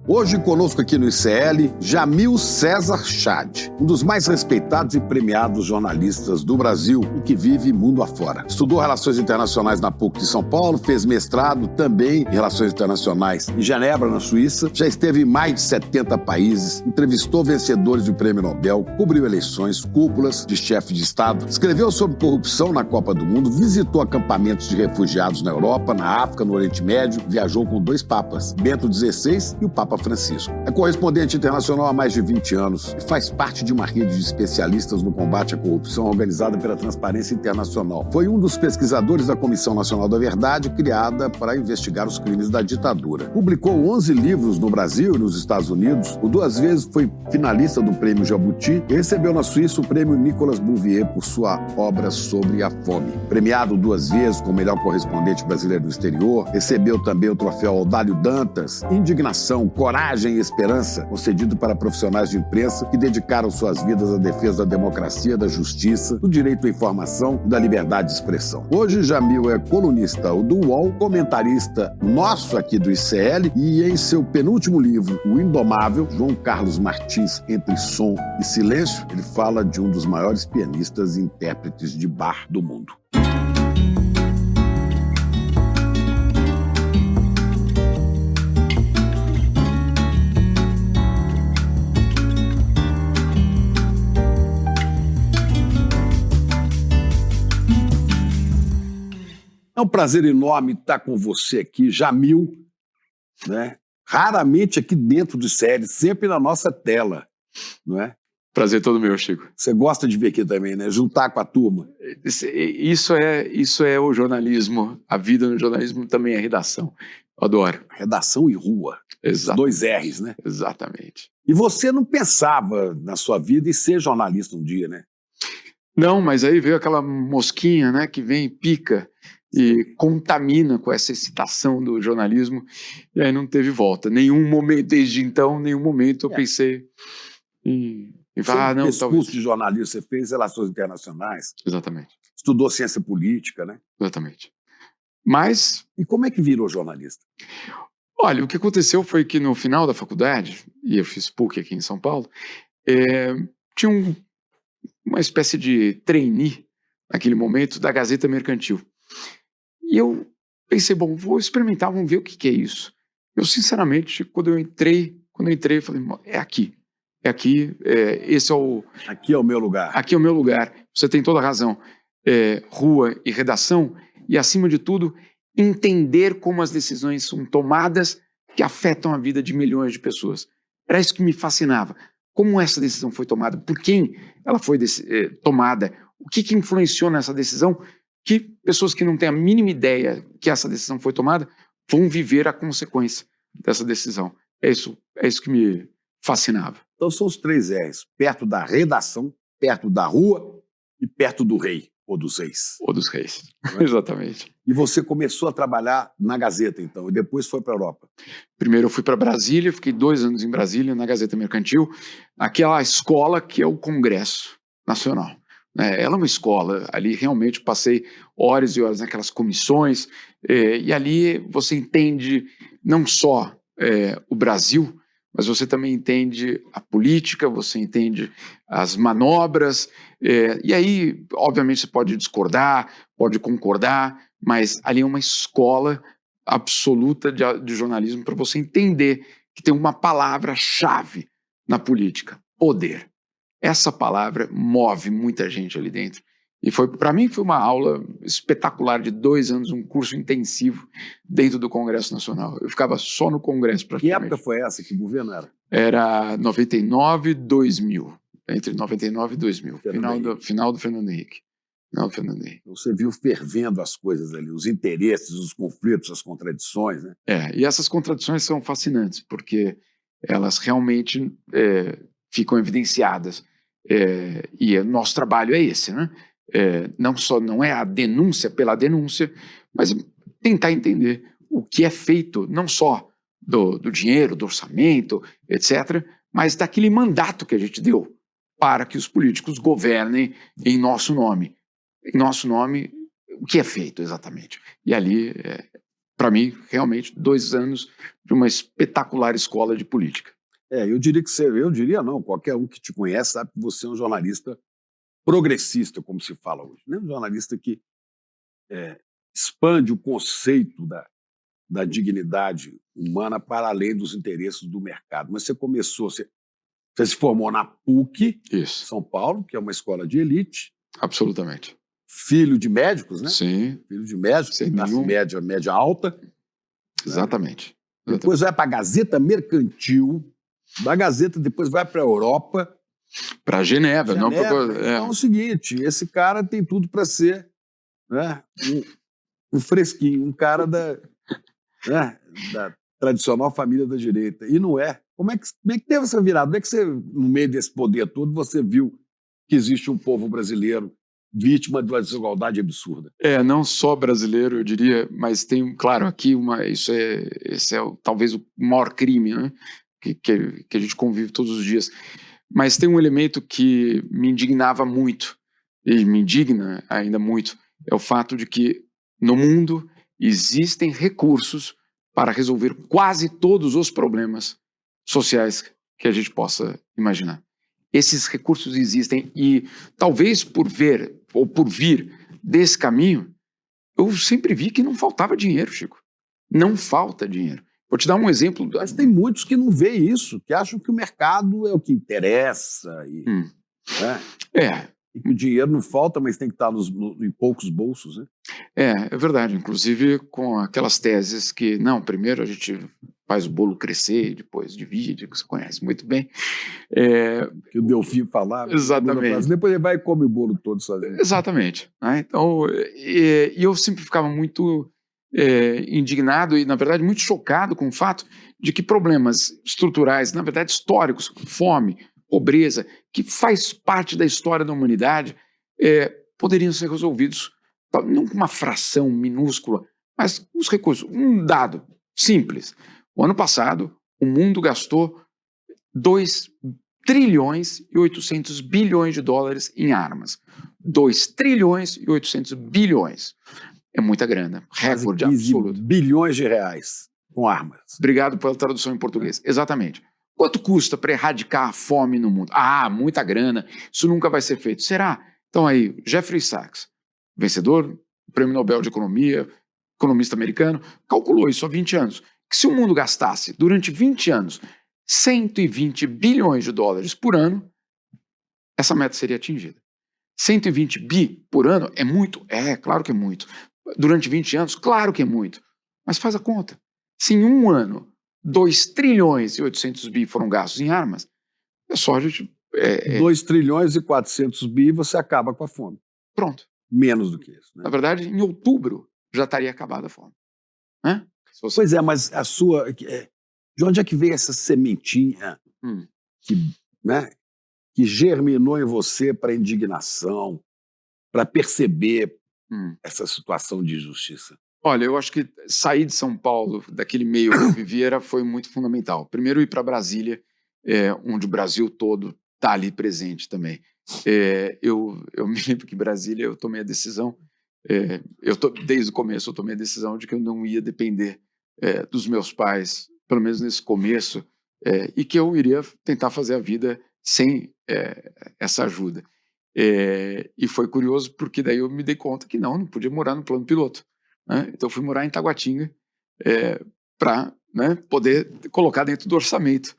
Hoje conosco aqui no ICL, Jamil César Chad, um dos mais respeitados e premiados jornalistas do Brasil e que vive mundo afora. Estudou Relações Internacionais na PUC de São Paulo, fez mestrado também em Relações Internacionais em Genebra, na Suíça, já esteve em mais de 70 países, entrevistou vencedores do Prêmio Nobel, cobriu eleições, cúpulas de chefe de Estado, escreveu sobre corrupção na Copa do Mundo, visitou acampamentos de refugiados na Europa, na África, no Oriente Médio, viajou com 2 papas, Bento XVI e o Papa Francisco. É correspondente internacional há mais de 20 anos e faz parte de uma rede de especialistas no combate à corrupção organizada pela Transparência Internacional. Foi um dos pesquisadores da Comissão Nacional da Verdade, criada para investigar os crimes da ditadura. Publicou 11 livros no Brasil e nos Estados Unidos, por 2 vezes foi finalista do Prêmio Jabuti e recebeu na Suíça o Prêmio Nicolas Bouvier por sua obra sobre a fome. Premiado 2 vezes como melhor correspondente brasileiro no exterior, recebeu também o troféu Audálio Dantas, Indignação, Coragem e Esperança, concedido para profissionais de imprensa que dedicaram suas vidas à defesa da democracia, da justiça, do direito à informação e da liberdade de expressão. Hoje, Jamil é colunista do UOL, comentarista nosso aqui do ICL e em seu penúltimo livro, O Indomável, João Carlos Martins, Entre Som e Silêncio, ele fala de um dos maiores pianistas e intérpretes de Bach do mundo. É um prazer enorme estar com você aqui, Jamil, né? Raramente aqui dentro do ICL, sempre na nossa tela, não é? Prazer todo meu, Chico. Você gosta de ver aqui também, né? Juntar com a turma. Isso é o jornalismo. A vida no jornalismo também é redação. Eu adoro. Redação e rua. Exato. 2 R's, né? Exatamente. E você não pensava na sua vida em ser jornalista um dia, né? Não, mas aí veio aquela mosquinha, né, que vem e pica e contamina com essa excitação do jornalismo, e aí não teve volta. Nenhum momento, desde então, nenhum momento eu pensei em falar, não, esse talvez. curso de jornalismo você fez Relações Internacionais. Exatamente. Estudou Ciência Política, né? Exatamente. Mas... E como é que virou jornalista? Olha, o que aconteceu foi que no final da faculdade, e eu fiz PUC aqui em São Paulo, tinha uma espécie de trainee, naquele momento, da Gazeta Mercantil. E eu pensei, bom, vou experimentar, vamos ver o que é isso. Eu, sinceramente, quando eu entrei, eu falei, esse é o... Aqui é o meu lugar. Aqui é o meu lugar. Você tem toda a razão. Rua e redação, e, acima de tudo, entender como as decisões são tomadas que afetam a vida de milhões de pessoas. Era isso que me fascinava. Como essa decisão foi tomada? Por quem ela foi tomada? O que influenciou nessa decisão? Que pessoas que não têm a mínima ideia que essa decisão foi tomada vão viver a consequência dessa decisão. É isso que me fascinava. Então são os 3 R's. Perto da redação, perto da rua e perto do rei, ou dos reis. Ou dos reis, exatamente. E você começou a trabalhar na Gazeta, então, e depois foi para a Europa? Primeiro eu fui para Brasília, fiquei 2 anos em Brasília, na Gazeta Mercantil, aquela escola que é o Congresso Nacional. Ela é uma escola, ali realmente passei horas e horas naquelas comissões, e ali você entende não só o Brasil, mas você também entende a política, você entende as manobras, e aí, obviamente, você pode discordar, pode concordar, mas ali é uma escola absoluta de jornalismo para você entender que tem uma palavra-chave na política: poder. Essa palavra move muita gente ali dentro. E para mim foi uma aula espetacular de 2 anos, um curso intensivo dentro do Congresso Nacional. Eu ficava só no Congresso praticamente. Que época foi essa? Que governo era? Era 99 e 2000. Entre 99 e 2000. Final do Fernando Henrique. Você viu fervendo as coisas ali, os interesses, os conflitos, as contradições, né? E essas contradições são fascinantes, porque elas realmente ficam evidenciadas. E o nosso trabalho é esse, né? Não é a denúncia pela denúncia, mas tentar entender o que é feito, não só do dinheiro, do orçamento, etc., mas daquele mandato que a gente deu para que os políticos governem em nosso nome. Em nosso nome, o que é feito exatamente? E ali para mim, realmente, 2 anos de uma espetacular escola de política. Eu diria que eu diria não, qualquer um que te conhece sabe que você é um jornalista progressista, como se fala hoje, né? Um jornalista que expande o conceito da dignidade humana para além dos interesses do mercado. Mas você se formou na PUC, Isso, São Paulo, que é uma escola de elite, absolutamente. filho de médicos, né? Sim, Filho de médicos, sem classe nenhum... média alta. Exatamente. Depois vai para a Gazeta Mercantil, da Gazeta depois vai para a Europa. Para Genebra, não para... Então é o seguinte, esse cara tem tudo para ser, né, um fresquinho, um cara da tradicional família da direita. E não é. Como é que teve essa virada? Como é que você, no meio desse poder todo, você viu que existe um povo brasileiro vítima de uma desigualdade absurda? Não só brasileiro, eu diria, mas tem, claro, aqui esse é talvez o maior crime, né, que a gente convive todos os dias. Mas tem um elemento que me indignava muito, e me indigna ainda muito, é o fato de que no mundo existem recursos para resolver quase todos os problemas sociais que a gente possa imaginar. Esses recursos existem e talvez por vir desse caminho, eu sempre vi que não faltava dinheiro, Chico. Não falta dinheiro. Vou te dar um exemplo. Mas tem muitos que não veem isso, que acham que o mercado é o que interessa. E que o dinheiro não falta, mas tem que estar em poucos bolsos, né? É verdade. Inclusive com aquelas teses que, não, primeiro a gente faz o bolo crescer, depois divide, que você conhece muito bem. Que o Delfim falava. Exatamente. Depois ele vai e come o bolo todo sozinho. Exatamente. Né? Então, eu sempre ficava muito indignado e, na verdade, muito chocado com o fato de que problemas estruturais, na verdade, históricos, fome, pobreza, que faz parte da história da humanidade, poderiam ser resolvidos não com uma fração minúscula, mas com os recursos. Um dado simples. O ano passado, o mundo gastou 2 trilhões e 800 bilhões de dólares em armas. 2 trilhões e 800 bilhões. É muita grana. Recorde absoluto. Bilhões de reais com armas. Obrigado pela tradução em português. Exatamente. Quanto custa para erradicar a fome no mundo? Muita grana. Isso nunca vai ser feito. Será? Então aí, Jeffrey Sachs, vencedor do Prêmio Nobel de Economia, economista americano, calculou isso há 20 anos. Que se o mundo gastasse durante 20 anos 120 bilhões de dólares por ano, essa meta seria atingida. 120 bi por ano é muito? Claro que é muito. Durante 20 anos, claro que é muito. Mas faz a conta. Se em um ano 2 trilhões e 800 bi foram gastos em armas, é só a gente... 2 trilhões e 400 bi você acaba com a fome. Pronto. Menos do que isso. Né? Na verdade, em outubro já estaria acabada a fome. Né? Pois é, mas a sua... De onde é que veio essa sementinha que germinou em você para indignação, para perceber essa situação de injustiça? Olha, eu acho que sair de São Paulo, daquele meio que eu vivia, foi muito fundamental. Primeiro, ir para Brasília, onde o Brasil todo está ali presente também. Eu me lembro que em Brasília eu tomei a decisão, desde o começo eu tomei a decisão de que eu não ia depender dos meus pais, pelo menos nesse começo, e que eu iria tentar fazer a vida sem essa ajuda. E foi curioso porque daí eu me dei conta que não podia morar no plano piloto. Né? Então eu fui morar em Taguatinga para poder colocar dentro do orçamento.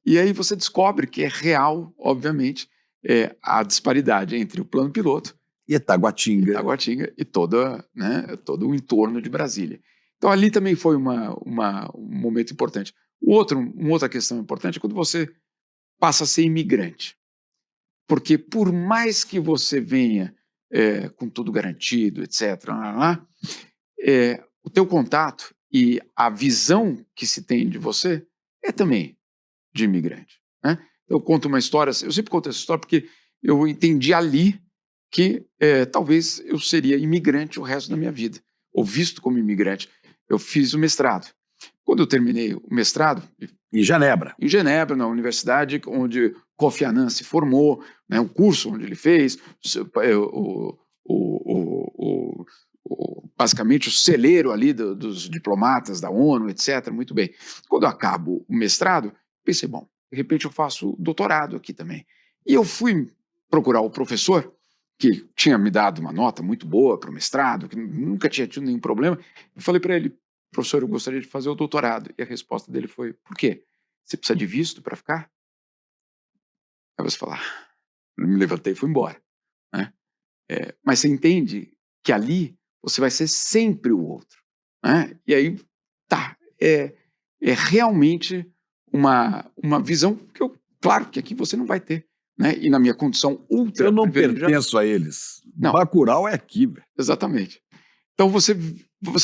E aí você descobre que é real, obviamente, a disparidade entre o plano piloto e Taguatinga e todo o entorno de Brasília. Então ali também foi um momento importante. Uma outra questão importante é quando você passa a ser imigrante. Porque por mais que você venha com tudo garantido, etc., o teu contato e a visão que se tem de você é também de imigrante. Né? Eu conto uma história, eu sempre conto essa história porque eu entendi ali que talvez eu seria imigrante o resto da minha vida, ou visto como imigrante. Eu fiz o mestrado. Quando eu terminei o mestrado... Em Genebra. Em Genebra, na universidade onde Kofi Annan se formou, o curso onde ele fez, basicamente o celeiro ali dos diplomatas da ONU, etc. Muito bem. Quando eu acabo o mestrado, pensei, bom, de repente eu faço doutorado aqui também. E eu fui procurar o professor, que tinha me dado uma nota muito boa para o mestrado, que nunca tinha tido nenhum problema. Eu falei para ele, professor, eu gostaria de fazer o doutorado. E a resposta dele foi, por quê? Você precisa de visto para ficar? Aí você fala, eu me levantei e fui embora. Né? Mas você entende que ali você vai ser sempre o outro. Né? E aí, tá, é realmente uma visão que claro que aqui você não vai ter. Né? E na minha condição ultra Eu não privilegiada, pertenço a eles. não, Bacurau é aqui, velho. exatamente. Então você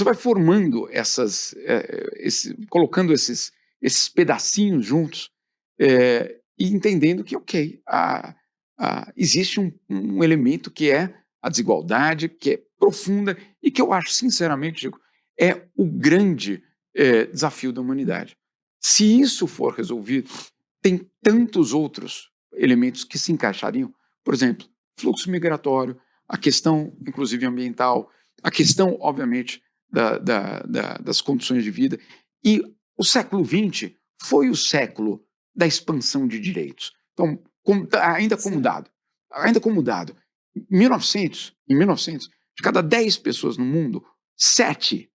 vai formando colocando esses pedacinhos juntos e entendendo que, ok, existe um elemento que é a desigualdade, que é profunda e que eu acho, sinceramente, Chico, é o grande desafio da humanidade. Se isso for resolvido, tem tantos outros elementos que se encaixariam. Por exemplo, fluxo migratório, a questão, inclusive, ambiental, a questão, obviamente, das condições de vida. E o século XX foi o século da expansão de direitos. Então, ainda como dado, em 1900, de cada 10 pessoas no mundo, 7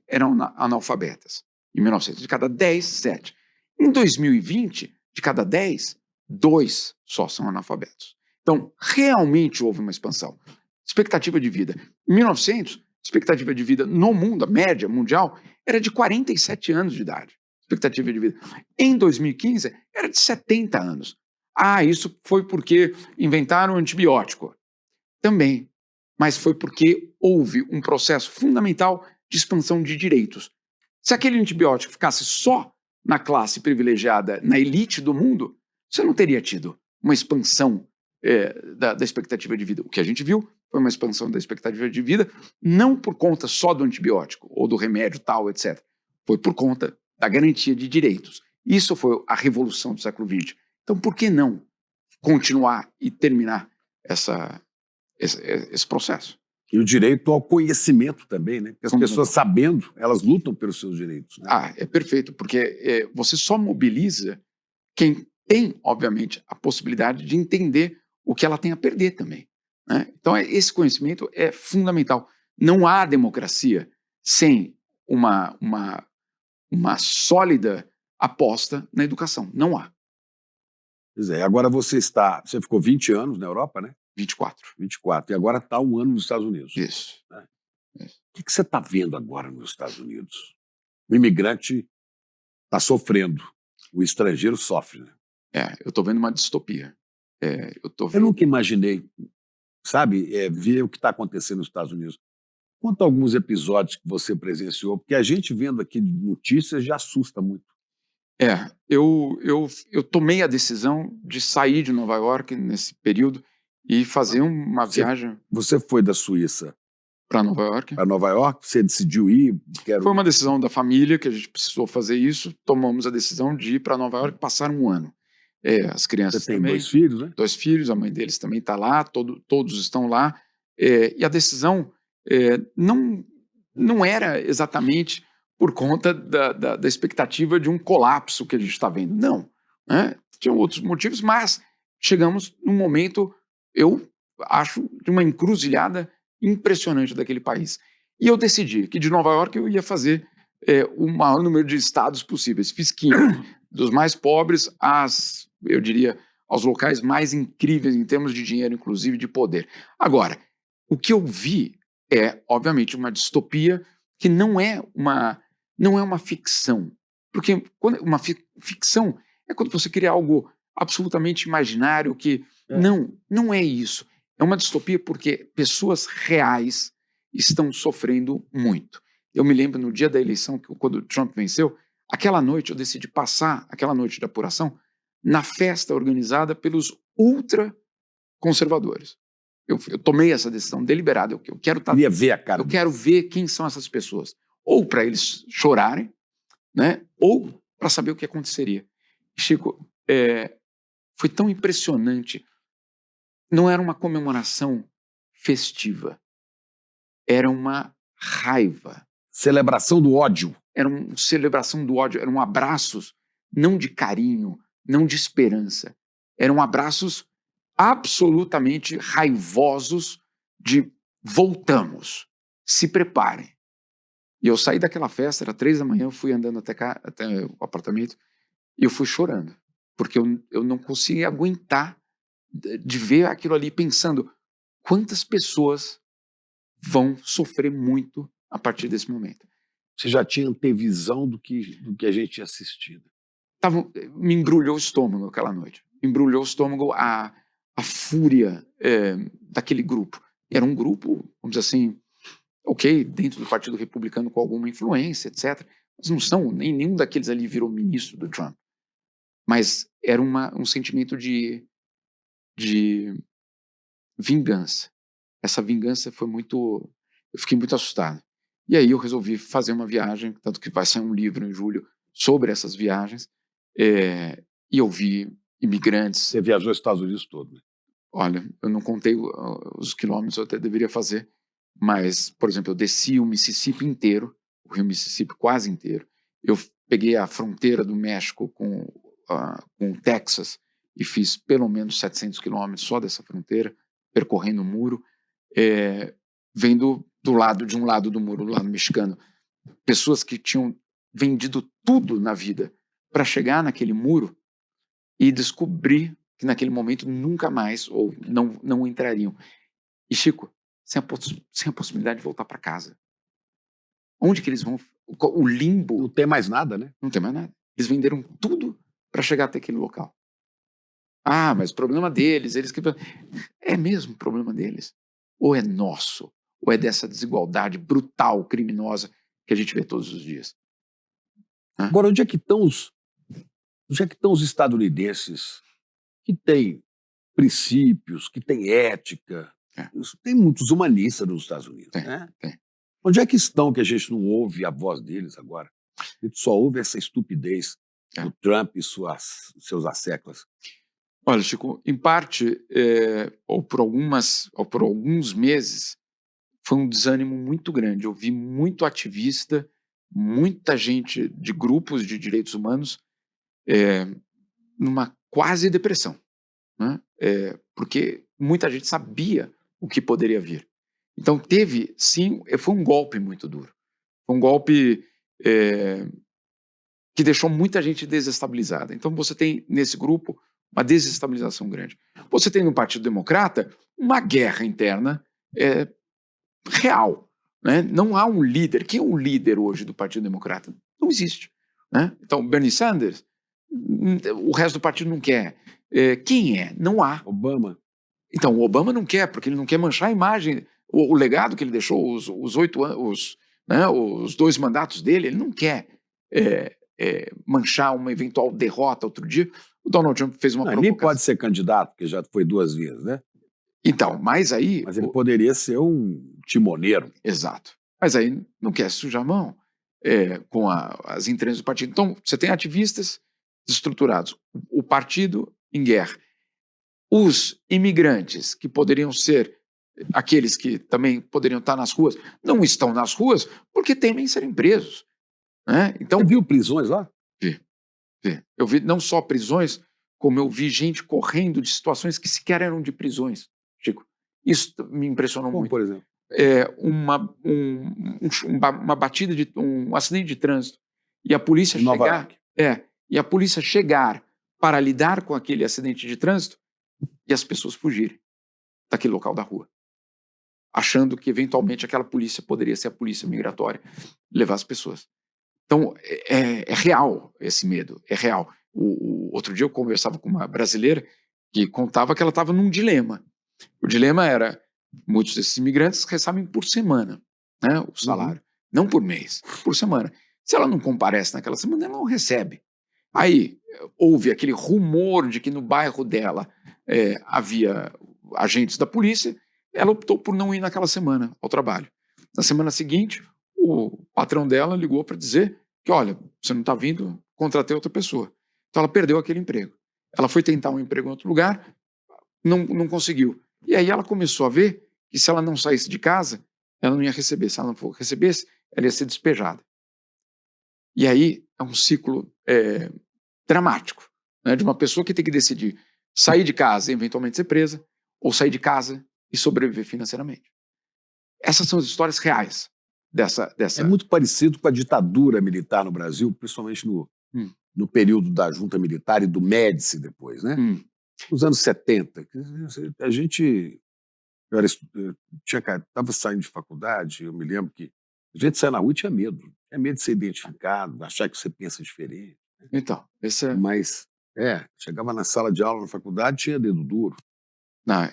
eram analfabetas. Em 1900, de cada 10, 7. Em 2020, de cada 10, 2 só são analfabetos. Então, realmente houve uma expansão. Expectativa de vida. Em 1900, expectativa de vida no mundo, a média mundial, era de 47 anos de idade. Expectativa de vida. Em 2015, era de 70 anos. Isso foi porque inventaram o antibiótico. Também. Mas foi porque houve um processo fundamental de expansão de direitos. Se aquele antibiótico ficasse só na classe privilegiada, na elite do mundo, você não teria tido uma expansão da expectativa de vida. O que a gente viu foi uma expansão da expectativa de vida, não por conta só do antibiótico ou do remédio tal, etc. Foi por conta da garantia de direitos. Isso foi a revolução do século XX. Então, por que não continuar e terminar esse processo? E o direito ao conhecimento também, né? Porque as pessoas sabendo, elas lutam pelos seus direitos. Né? É perfeito, porque você só mobiliza quem tem, obviamente, a possibilidade de entender o que ela tem a perder também. Né? Então, esse conhecimento é fundamental. Não há democracia sem uma sólida aposta na educação. Não há. Pois é, agora você ficou 20 anos na Europa, né? 24. 24, e agora está 1 ano nos Estados Unidos. Isso. Né? Isso. O que você está vendo agora nos Estados Unidos? O imigrante está sofrendo, o estrangeiro sofre, né? Eu estou vendo uma distopia. Eu nunca imaginei, sabe, ver o que está acontecendo nos Estados Unidos. Conta alguns episódios que você presenciou, porque a gente vendo aqui notícias já assusta muito. Eu tomei a decisão de sair de Nova York nesse período e fazer uma viagem. Você foi da Suíça para Nova York? Para Nova York? Você decidiu ir? Foi uma decisão da família que a gente precisou fazer isso. Tomamos a decisão de ir para Nova York e passar 1 ano. As crianças Você tem também. 2 filhos, né? 2 filhos, a mãe deles também está lá, todos estão lá. E a decisão não era exatamente por conta da expectativa de um colapso que a gente está vendo. Não. Né? Tinham outros motivos, mas chegamos num momento, eu acho, de uma encruzilhada impressionante daquele país. E eu decidi que de Nova York eu ia fazer o maior número de estados possíveis. Fiz 15, dos mais pobres eu diria, aos locais mais incríveis em termos de dinheiro, inclusive de poder. Agora, o que eu vi é, obviamente, uma distopia que não é uma ficção. Porque uma ficção é quando você cria algo absolutamente imaginário que... Não é isso. É uma distopia porque pessoas reais estão sofrendo muito. Eu me lembro no dia da eleição, quando o Trump venceu, aquela noite eu decidi passar, aquela noite de apuração, na festa organizada pelos ultraconservadores. Eu tomei essa decisão deliberada. Eu queria ver a cara. Eu quero ver quem são essas pessoas. Ou para eles chorarem, né? Ou para saber o que aconteceria. Chico, foi tão impressionante. Não era uma comemoração festiva. Era uma raiva. Celebração do ódio. Era uma celebração do ódio, eram abraços não de carinho, não de esperança. Eram abraços absolutamente raivosos de voltamos, se preparem. E eu saí daquela festa, era 3 da manhã, eu fui andando até o apartamento e eu fui chorando, porque eu não conseguia aguentar de ver aquilo ali, pensando quantas pessoas vão sofrer muito a partir desse momento. Você já tinha antevisão do que a gente tinha assistido. Me embrulhou o estômago aquela noite. Me embrulhou o estômago a fúria daquele grupo. Era um grupo, vamos dizer assim, ok, dentro do Partido Republicano com alguma influência, etc. Mas não são, nenhum daqueles ali virou ministro do Trump. Mas era um sentimento de vingança. Essa vingança foi muito... Eu fiquei muito assustado. E aí eu resolvi fazer uma viagem, tanto que vai sair um livro em julho sobre essas viagens, e eu vi imigrantes... Você viajou os Estados Unidos todo, né? Olha, eu não contei os quilômetros, eu até deveria fazer, mas, por exemplo, eu desci o Mississippi inteiro, o rio Mississippi quase inteiro. Eu peguei a fronteira do México com o Texas e fiz pelo menos 700 quilômetros só dessa fronteira, percorrendo o muro, vendo de um lado do muro, do lado mexicano, pessoas que tinham vendido tudo na vida para chegar naquele muro e descobrir que naquele momento nunca mais, ou não entrariam. E, Chico, sem a possibilidade de voltar para casa. Onde que eles vão? O limbo... Não tem mais nada, né? Não tem mais nada. Eles venderam tudo para chegar até aquele local. Ah, mas o problema deles, é mesmo problema deles? Ou é nosso? Ou é dessa desigualdade brutal, criminosa que a gente vê todos os dias? Agora, onde é que estão os estadunidenses que têm princípios, que têm ética? Tem muitos humanistas nos Estados Unidos, né? Tem. Onde é que estão que a gente não ouve a voz deles agora? A gente só ouve essa estupidez do Trump e seus asseclas. Olha, Chico, em parte, ou por alguns meses, foi um desânimo muito grande. Eu vi muito ativista, muita gente de grupos de direitos humanos numa quase depressão, né? Porque muita gente sabia o que poderia vir. Então teve, sim, foi um golpe muito duro. Foi um golpe que deixou muita gente desestabilizada. Então você tem nesse grupo uma desestabilização grande. Você tem no Partido Democrata uma guerra interna real, né? Não há um líder. Quem é o líder hoje do Partido Democrata? Não existe, né? Então Bernie Sanders, o resto do partido não quer. Quem é? Não há. Obama. Então o Obama não quer, porque ele não quer manchar a imagem, o legado que ele deixou, os 8 anos, né, os 2 mandatos dele, ele não quer manchar uma eventual derrota outro dia. O Donald Trump fez uma provocação. Nem pode ser candidato, porque já foi 2 vezes, né? Então, mas aí... Mas ele poderia ser um timoneiro. Exato. Mas aí não quer sujar a mão com as entranhas do partido. Então, você tem ativistas desestruturados, o partido em guerra. Os imigrantes, que poderiam ser aqueles que também poderiam estar nas ruas, não estão nas ruas porque temem serem presos, né? Então, você viu prisões lá? Vi. Eu vi não só prisões, como eu vi gente correndo de situações que sequer eram de prisões, Chico. Isso me impressionou muito. Por exemplo? Uma batida, um acidente de trânsito, e a polícia chegar para lidar com aquele acidente de trânsito e as pessoas fugirem daquele local da rua, achando que eventualmente aquela polícia poderia ser a polícia migratória, levar as pessoas. Então, é real esse medo, é real. Outro dia eu conversava com uma brasileira que contava que ela estava num dilema. O dilema era, muitos desses imigrantes recebem por semana, né, o salário, não por mês, por semana. Se ela não comparece naquela semana, ela não recebe. Aí houve aquele rumor de que no bairro dela havia agentes da polícia, ela optou por não ir naquela semana ao trabalho. Na semana seguinte, o patrão dela ligou para dizer que, olha, você não está vindo, contratei outra pessoa. Então ela perdeu aquele emprego. Ela foi tentar um emprego em outro lugar, não conseguiu. E aí ela começou a ver que se ela não saísse de casa, ela não ia receber. Se ela não recebesse, ela ia ser despejada. E aí é um ciclo dramático, né, de uma pessoa que tem que decidir sair de casa e eventualmente ser presa, ou sair de casa e sobreviver financeiramente. Essas são as histórias reais dessa... É muito parecido com a ditadura militar no Brasil, principalmente no período da junta militar e do Médici depois, né? Nos anos 70. A gente... Eu estava saindo de faculdade, eu me lembro que a gente saia na rua e tinha medo. Tinha medo de ser identificado, achar que você pensa diferente. Então, Mas, chegava na sala de aula na faculdade, tinha dedo duro.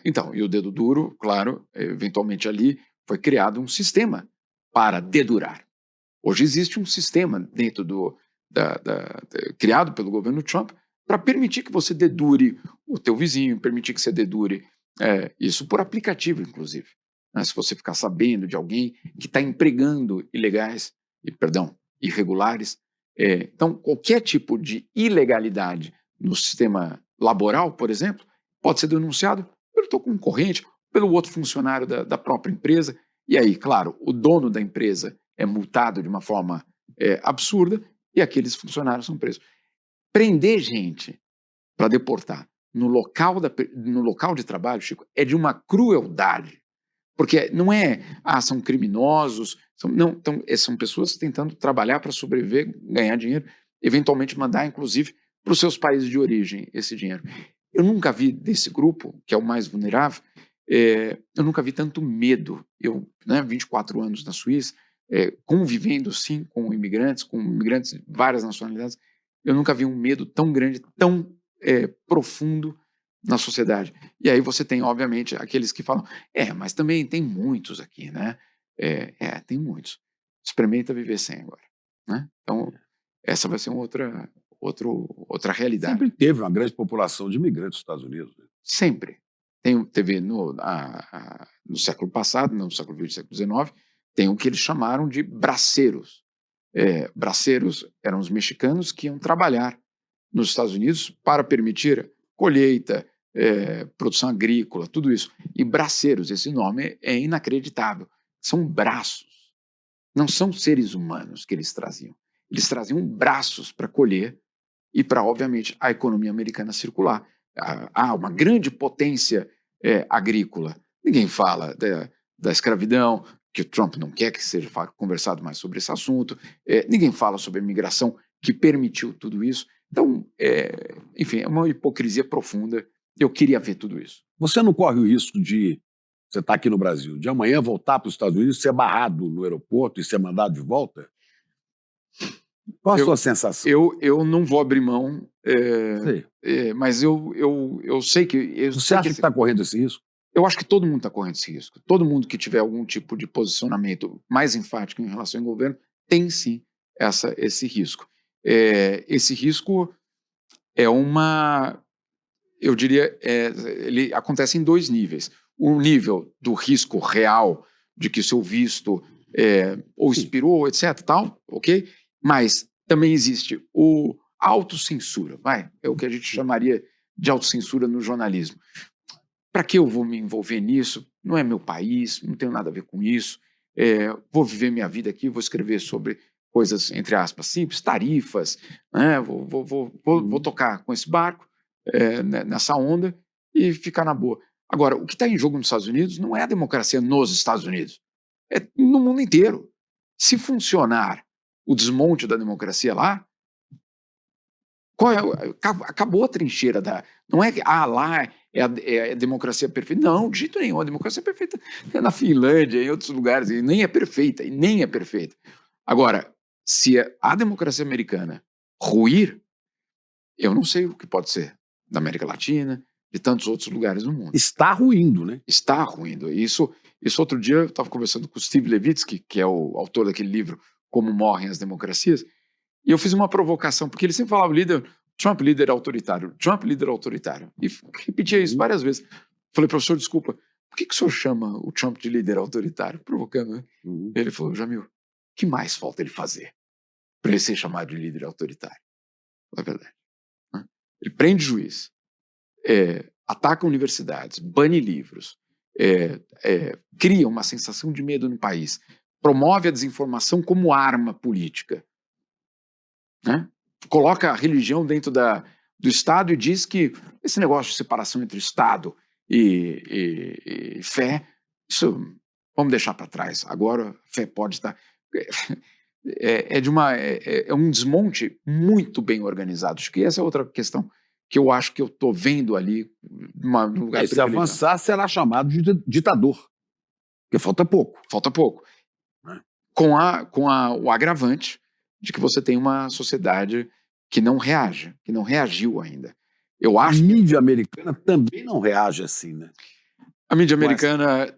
Então, e o dedo duro, claro, eventualmente ali foi criado um sistema para dedurar. Hoje existe um sistema dentro criado pelo governo Trump para permitir que você dedure o teu vizinho, permitir que você dedure isso por aplicativo, inclusive. Né? Se você ficar sabendo de alguém que está empregando irregulares. Então, qualquer tipo de ilegalidade no sistema laboral, por exemplo, pode ser denunciado pelo teu concorrente, pelo outro funcionário da própria empresa. E aí, claro, o dono da empresa é multado de uma forma absurda e aqueles funcionários são presos. Prender gente para deportar no local de trabalho, Chico, é de uma crueldade. Porque não são criminosos, são pessoas tentando trabalhar para sobreviver, ganhar dinheiro, eventualmente mandar, inclusive, para os seus países de origem esse dinheiro. Eu nunca vi desse grupo, que é o mais vulnerável, eu nunca vi tanto medo. Eu, 24 anos na Suíça, convivendo, sim, com imigrantes de várias nacionalidades, eu nunca vi um medo tão grande, tão profundo na sociedade. E aí você tem, obviamente, aqueles que falam, mas também tem muitos aqui, né? Tem muitos. Experimenta viver sem agora, né? Então, essa vai ser outra realidade. Sempre teve uma grande população de imigrantes nos Estados Unidos. Né? Sempre. Teve no século passado, no século XX, século XIX, tem o que eles chamaram de braceiros. Braceiros eram os mexicanos que iam trabalhar nos Estados Unidos para permitir colheita, produção agrícola, tudo isso. E braceiros, esse nome é inacreditável. São braços. Não são seres humanos que eles traziam. Eles traziam braços para colher e para, obviamente, a economia americana circular. Há uma grande potência agrícola. Ninguém fala da escravidão, que o Trump não quer que seja conversado mais sobre esse assunto. Ninguém fala sobre a imigração que permitiu tudo isso. Então, enfim, é uma hipocrisia profunda. Eu queria ver tudo isso. Você não corre o risco de, você está aqui no Brasil, de amanhã voltar para os Estados Unidos, ser barrado no aeroporto e ser mandado de volta? Qual a sua sensação? Eu não vou abrir mão, mas eu sei que... Você acha que está correndo esse risco? Eu acho que todo mundo está correndo esse risco. Todo mundo que tiver algum tipo de posicionamento mais enfático em relação ao governo tem, sim, esse risco. Esse risco eu diria, ele acontece em dois níveis. O nível do risco real de que o seu visto ou expirou, etc, tal, ok? Mas também existe a autocensura, é o que a gente chamaria de autocensura no jornalismo. Para que eu vou me envolver nisso? Não é meu país, não tenho nada a ver com isso. Vou viver minha vida aqui, vou escrever sobre coisas, entre aspas, simples, tarifas, né? Vou tocar com esse barco, nessa onda e ficar na boa. Agora, o que está em jogo nos Estados Unidos não é a democracia nos Estados Unidos, é no mundo inteiro. Se funcionar o desmonte da democracia lá, acabou a trincheira não é que lá é a democracia perfeita. Não, de jeito nenhum. A democracia perfeita é na Finlândia, em outros lugares, e nem é perfeita. Agora, se a democracia americana ruir, eu não sei o que pode ser da América Latina, de tantos outros lugares do mundo. Está ruindo, né? Está ruindo. Isso outro dia eu estava conversando com o Steve Levitsky, que é o autor daquele livro Como Morrem as Democracias, e eu fiz uma provocação, porque ele sempre falava Trump líder autoritário, Trump líder autoritário, e repetia isso várias vezes. Falei, professor, desculpa, por que o senhor chama o Trump de líder autoritário? Provocando, né? Ele falou, Jamil, o que mais falta ele fazer para ele ser chamado de líder autoritário? É verdade. Ele prende juiz, ataca universidades, bane livros, cria uma sensação de medo no país, promove a desinformação como arma política, né? Coloca a religião dentro do Estado e diz que esse negócio de separação entre Estado e fé, isso vamos deixar para trás. Agora a fé pode estar... É um desmonte muito bem organizado. Acho que essa é outra questão que eu acho que eu estou vendo ali no lugar Se avançar, será chamado de ditador, porque falta pouco. Falta pouco. Né? Com o agravante de que você tem uma sociedade que não reage, que não reagiu ainda. Eu acho a mídia americana também não reage assim, né? A mídia americana,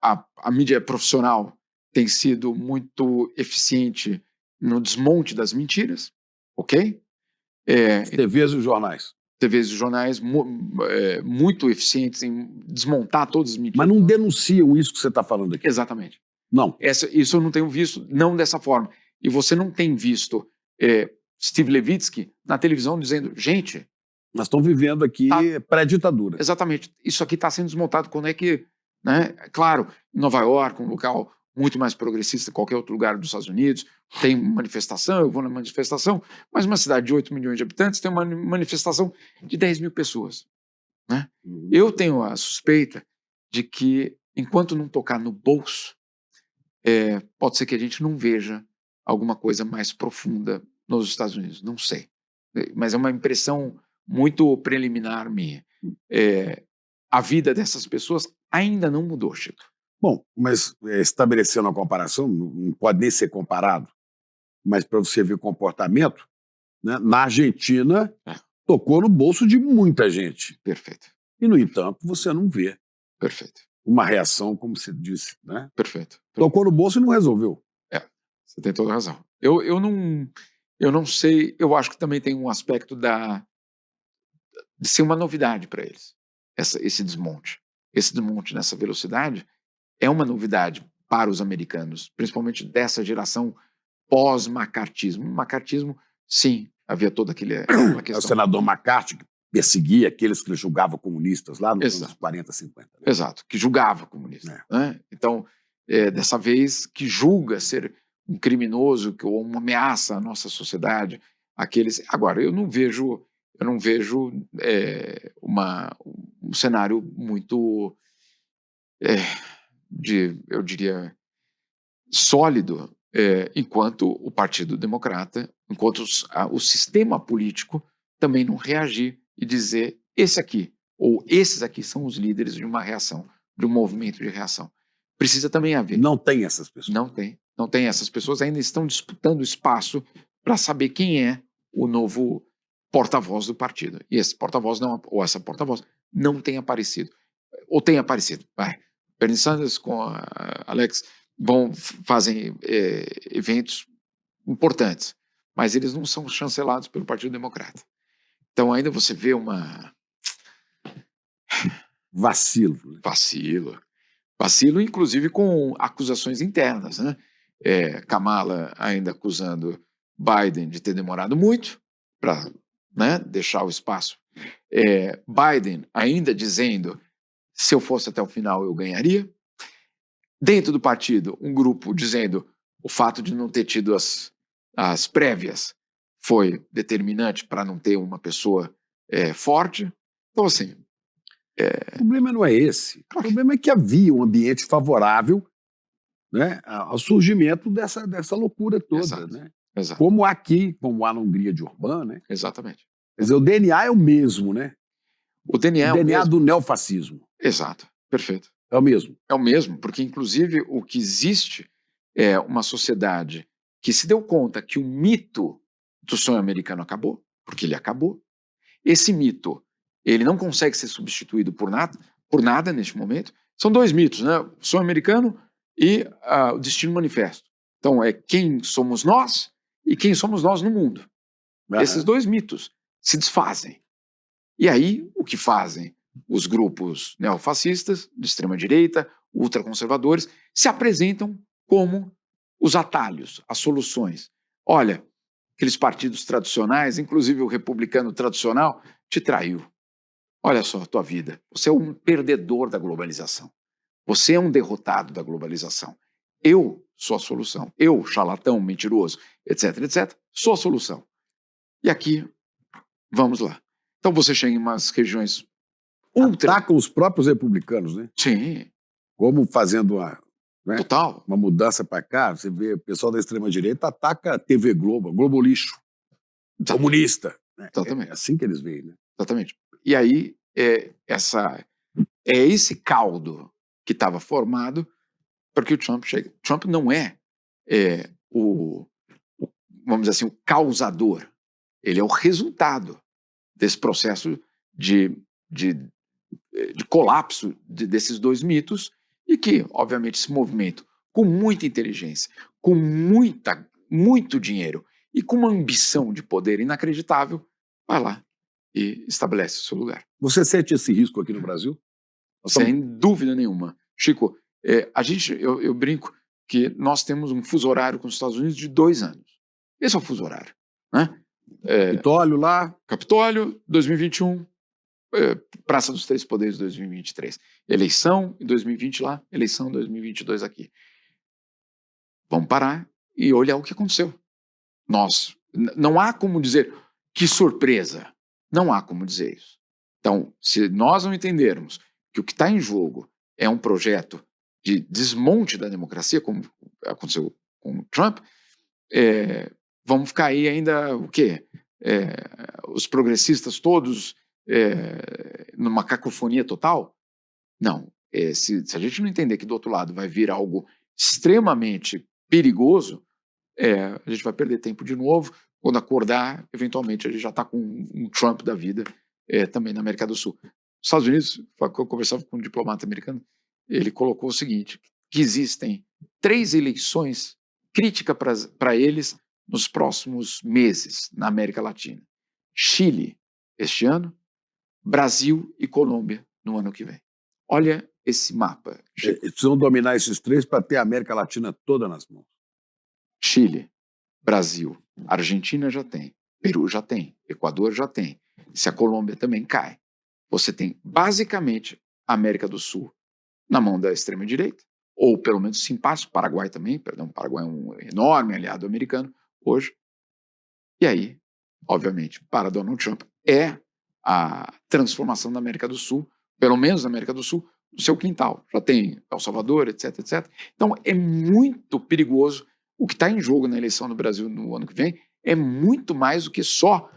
a mídia profissional tem sido muito eficiente no desmonte das mentiras, ok? As TVs e os jornais. TVs e jornais muito eficientes em desmontar todas as mentiras. Mas não denunciam isso que você está falando aqui. Exatamente. Não. Isso eu não tenho visto, não dessa forma. E você não tem visto Steve Levitsky na televisão dizendo, gente... Nós estamos vivendo aqui pré-ditadura. Exatamente. Isso aqui está sendo desmontado. Quando é que... Né? Claro, Nova York, um local muito mais progressista que qualquer outro lugar dos Estados Unidos, tem manifestação, eu vou na manifestação, mas uma cidade de 8 milhões de habitantes tem uma manifestação de 10 mil pessoas. Né? Eu tenho a suspeita de que, enquanto não tocar no bolso, pode ser que a gente não veja alguma coisa mais profunda nos Estados Unidos. Não sei. Mas é uma impressão muito preliminar minha. A vida dessas pessoas ainda não mudou, Chico. Bom, mas estabelecendo uma comparação, não pode nem ser comparado, mas para você ver o comportamento, né, na Argentina tocou no bolso de muita gente. Perfeito. E, no entanto, você não vê. Perfeito. Uma reação, como você disse, né? Perfeito. Tocou no bolso e não resolveu. Você tem toda a razão. Eu não sei, eu acho que também tem um aspecto de ser uma novidade para eles, esse desmonte. Esse desmonte nessa velocidade é uma novidade para os americanos, principalmente dessa geração pós-macartismo. Macartismo, sim, havia toda aquela questão. É o senador McCarthy que perseguia aqueles que julgavam comunistas lá nos anos 40, 50. Né? Exato, que julgava comunistas. Né? Então, dessa vez, que julga ser um criminoso ou uma ameaça à nossa sociedade, Agora, eu não vejo um cenário muito, eu diria, sólido, enquanto o Partido Democrata, enquanto o sistema político também não reagir e dizer esse aqui, ou esses aqui são os líderes de uma reação, de um movimento de reação. Precisa também haver. Não tem essas pessoas. Não tem. Essas pessoas ainda estão disputando espaço para saber quem é o novo porta-voz do partido. E esse porta-voz ou essa porta-voz não tem aparecido. Ou tem aparecido. Bernie Sanders com a Alex fazem eventos importantes, mas eles não são chancelados pelo Partido Democrata. Então ainda você vê vacilo. Vacilo, inclusive com acusações internas, né? Kamala ainda acusando Biden de ter demorado muito para, né, deixar o espaço. Biden ainda dizendo, se eu fosse até o final eu ganharia. Dentro do partido, um grupo dizendo o fato de não ter tido as prévias foi determinante para não ter uma pessoa forte. Então, assim... O problema não é esse. O problema é que havia um ambiente favorável, né, ao surgimento dessa loucura toda. Exato. Né? Exato. Como aqui, como há na Hungria de Orbán. Né? Exatamente. Quer dizer, o DNA é o mesmo, né? O DNA do neofascismo. Exato. Perfeito. É o mesmo. É o mesmo, porque inclusive o que existe é uma sociedade que se deu conta que o mito do sonho americano acabou, porque ele acabou. Esse mito, ele não consegue ser substituído por nada neste momento. São dois mitos, né? O sonho americano e o destino manifesto. Então, é quem somos nós e quem somos nós no mundo. Esses dois mitos se desfazem. E aí, o que fazem? Os grupos neofascistas, de extrema-direita, ultraconservadores, se apresentam como os atalhos, as soluções. Olha, aqueles partidos tradicionais, inclusive o republicano tradicional, te traiu. olha só a tua vida, você é um perdedor da globalização, você é um derrotado da globalização. Eu sou a solução, eu, charlatão, mentiroso, etc, etc, sou a solução. E aqui, vamos lá. Então você chega em umas regiões ultra... Atacam os próprios republicanos, né? Sim, Como fazendo né, total. uma mudança para cá, você vê o pessoal da extrema-direita ataca a TV Globo, Globo lixo, comunista. Né? Exatamente. É assim que eles veem, né? Exatamente. E aí, esse caldo que estava formado porque o Trump chega. Trump não vamos dizer assim, o causador. Ele é o resultado desse processo de colapso desses dois mitos e que, obviamente, esse movimento, com muita inteligência, com muito dinheiro e com uma ambição de poder inacreditável, vai lá e estabelece o seu lugar. Você sente esse risco aqui no Brasil? Sem dúvida nenhuma. Chico, eu brinco que nós temos um fuso horário com os Estados Unidos de 2 anos. Esse é o fuso horário. Né? Capitólio lá. Capitólio, 2021, Praça dos Três Poderes, 2023. Eleição em 2020 lá, eleição em 2022 aqui. Vamos parar e olhar o que aconteceu. Não há como dizer que surpresa. Não há como dizer isso. Então, se nós não entendermos que o que está em jogo é um projeto de desmonte da democracia, como aconteceu com o Trump, vamos ficar aí ainda o quê? Os progressistas todos numa cacofonia total? Não. Se a gente não entender que do outro lado vai vir algo extremamente perigoso, a gente vai perder tempo de novo. Quando acordar, eventualmente a gente já está com um Trump da vida também na América do Sul. Os Estados Unidos, eu conversava com um diplomata americano, ele colocou o seguinte, que existem 3 eleições críticas para eles nos próximos meses na América Latina. Chile, este ano, Brasil e Colômbia no ano que vem. Olha esse mapa. Eles precisam dominar esses 3 para ter a América Latina toda nas mãos. Chile, Brasil, Argentina já tem, Peru já tem, Equador já tem. Se a Colômbia também cai, você tem basicamente a América do Sul na mão da extrema-direita, ou pelo menos simpático, Paraguai também, perdão, Paraguai é um enorme aliado americano hoje. E aí, obviamente, para Donald Trump é a transformação da América do Sul, pelo menos na América do Sul, no seu quintal. Já tem El Salvador, etc, etc. Então é muito perigoso. O que está em jogo na eleição no Brasil no ano que vem é muito mais do que só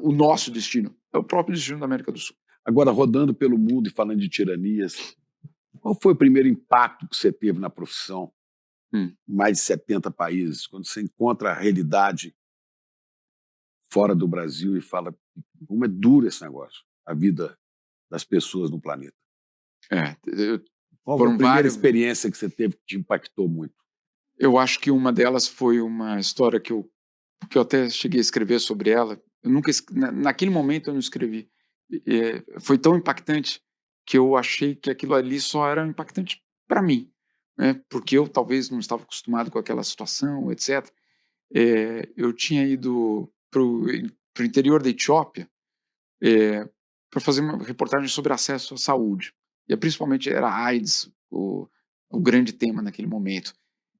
o nosso destino, é o próprio destino da América do Sul. Agora, rodando pelo mundo e falando de tiranias, qual foi o primeiro impacto que você teve na profissão? Mais de 70 países, quando você encontra a realidade fora do Brasil e fala como é duro esse negócio, a vida das pessoas no planeta. Qual foi a primeira experiência que você teve que te impactou muito? Eu acho que uma delas foi uma história que eu até cheguei a escrever sobre ela. Eu nunca, naquele momento eu não escrevi. Foi tão impactante que eu achei que aquilo ali só era impactante para mim, né? Porque eu talvez não estava acostumado com aquela situação, etc. Eu tinha ido para o interior da Etiópia para fazer uma reportagem sobre acesso à saúde. E principalmente era a AIDS, o grande tema naquele momento.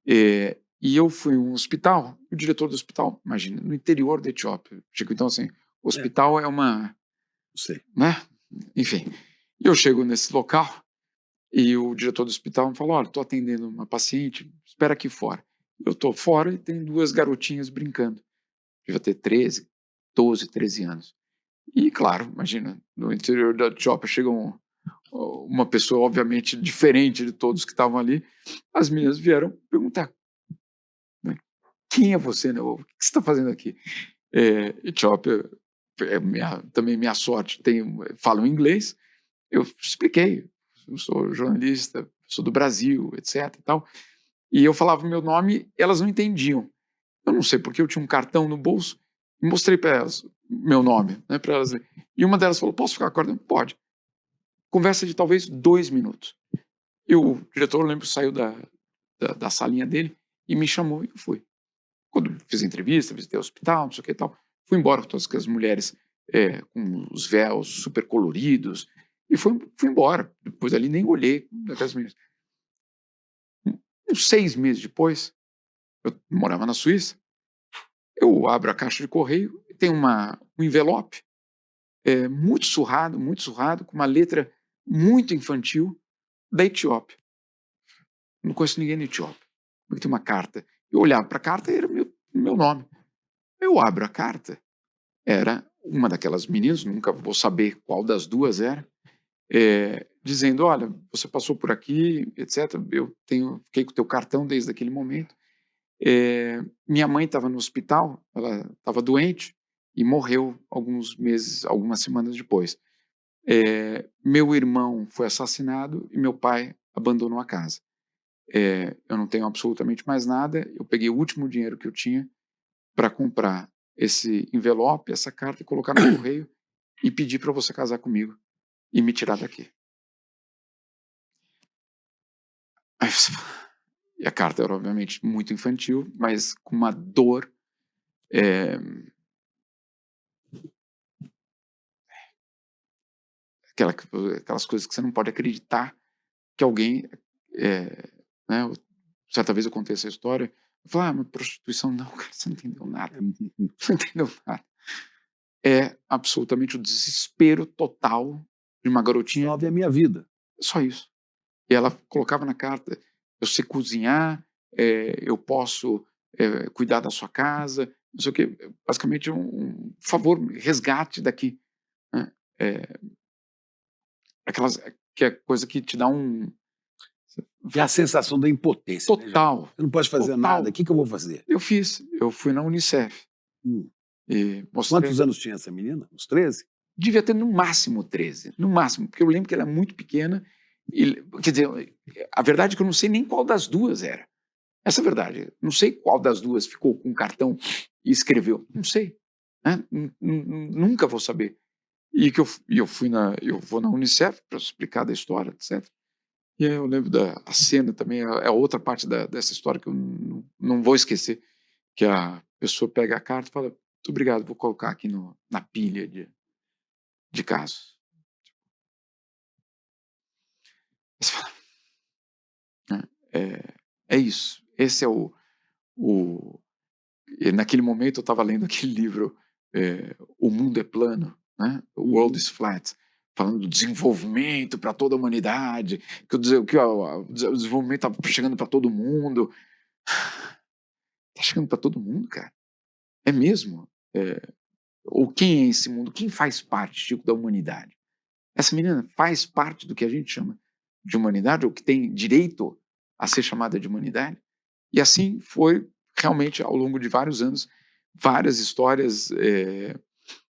E eu fui em um hospital, o diretor do hospital, imagina, no interior da Etiópia. Chico, então, assim, o hospital é uma... Sei. Né? Enfim, eu chego nesse local e o diretor do hospital me falou, olha, estou atendendo uma paciente, espera aqui fora. Eu estou fora e tem 2 garotinhas brincando. Devia ter 13, 12, 13 anos. E, claro, imagina, no interior da Etiópia chega uma pessoa, obviamente, diferente de todos que estavam ali. As meninas vieram perguntar, quem é você, né? O que você está fazendo aqui? Etiópia, também minha sorte, falo inglês. Eu expliquei, eu sou jornalista, sou do Brasil, etc. E tal. E eu falava o meu nome, elas não entendiam. Eu não sei porque eu tinha um cartão no bolso e mostrei para elas meu nome, né, para elas. E uma delas falou, posso ficar acordando? Pode. Conversa de talvez 2 minutos. E o diretor, eu lembro, saiu da salinha dele e me chamou e eu fui. Quando fiz a entrevista, visitei o hospital, não sei o que e tal, fui embora com todas as mulheres com os véus super coloridos, e fui embora. Depois ali nem olhei aquelas meninas. Uns 6 meses depois, eu morava na Suíça, eu abro a caixa de correio e tem um envelope muito surrado, com uma letra muito infantil, da Etiópia. Não conheço ninguém na Etiópia. Tem uma carta. Eu olhava para a carta e era meu nome. Eu abro a carta, era uma daquelas meninas, nunca vou saber qual das duas era, dizendo: olha, você passou por aqui, etc. Fiquei com o teu cartão desde aquele momento. Minha mãe estava no hospital, ela estava doente e morreu algumas semanas depois. Meu irmão foi assassinado e meu pai abandonou a casa. Eu não tenho absolutamente mais nada. Eu peguei o último dinheiro que eu tinha para comprar esse envelope, essa carta, e colocar no correio e pedir para você casar comigo e me tirar daqui. Aí você fala, e a carta era obviamente muito infantil, mas com uma dor aquelas coisas que você não pode acreditar que alguém, né? Certa vez eu contei essa história, eu falei, mas prostituição não, cara, você não entendeu nada, você não entendeu nada. É absolutamente o desespero total de uma garotinha. Salve a minha vida. Só isso. E ela colocava na carta, eu sei cozinhar, eu posso cuidar da sua casa, não sei o quê, basicamente por favor, resgate daqui. Né? Que é coisa que te dá E a sensação da impotência. total. Né, você não pode fazer total. nada, o que eu vou fazer? Eu fui na Unicef. E mostrei. Quantos anos tinha essa menina? Uns 13? Devia ter no máximo 13, no máximo, porque eu lembro que ela é muito pequena. Quer dizer, a verdade é que eu não sei nem qual das duas era. Essa é a verdade. Não sei qual das duas ficou com um cartão e escreveu. Não sei. Né? Nunca vou saber. E eu vou na Unicef para explicar da história, etc. E aí eu lembro da cena também, é outra parte dessa história que eu não vou esquecer, que a pessoa pega a carta e fala, muito obrigado, vou colocar aqui na pilha de casos. Você fala, é isso. Esse é e naquele momento eu estava lendo aquele livro, O Mundo é Plano, né? O World is Flat, falando do desenvolvimento para toda a humanidade, que o desenvolvimento está chegando para todo mundo. Está chegando para todo mundo, cara? É mesmo? Ou quem é esse mundo? Quem faz parte, Chico, da humanidade? Essa menina faz parte do que a gente chama de humanidade, ou que tem direito a ser chamada de humanidade? E assim foi realmente ao longo de vários anos, várias histórias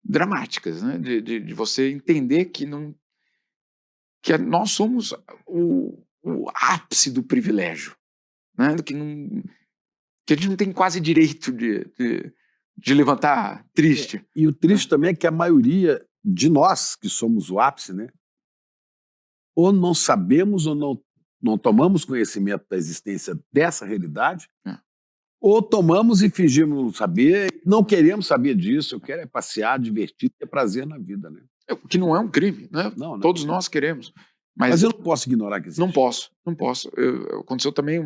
dramáticas, né? De você entender que nós somos o ápice do privilégio, né? Que a gente não tem quase direito de levantar triste. E o triste também é que a maioria de nós, que somos o ápice, né? Ou não sabemos ou não tomamos conhecimento da existência dessa realidade, ou tomamos e fingimos não saber, não queremos saber disso, eu quero é passear, divertir, ter prazer na vida, né? Que não é um crime, né? Não, Todos nós queremos. Mas eu não posso ignorar que existe. Não posso. Aconteceu também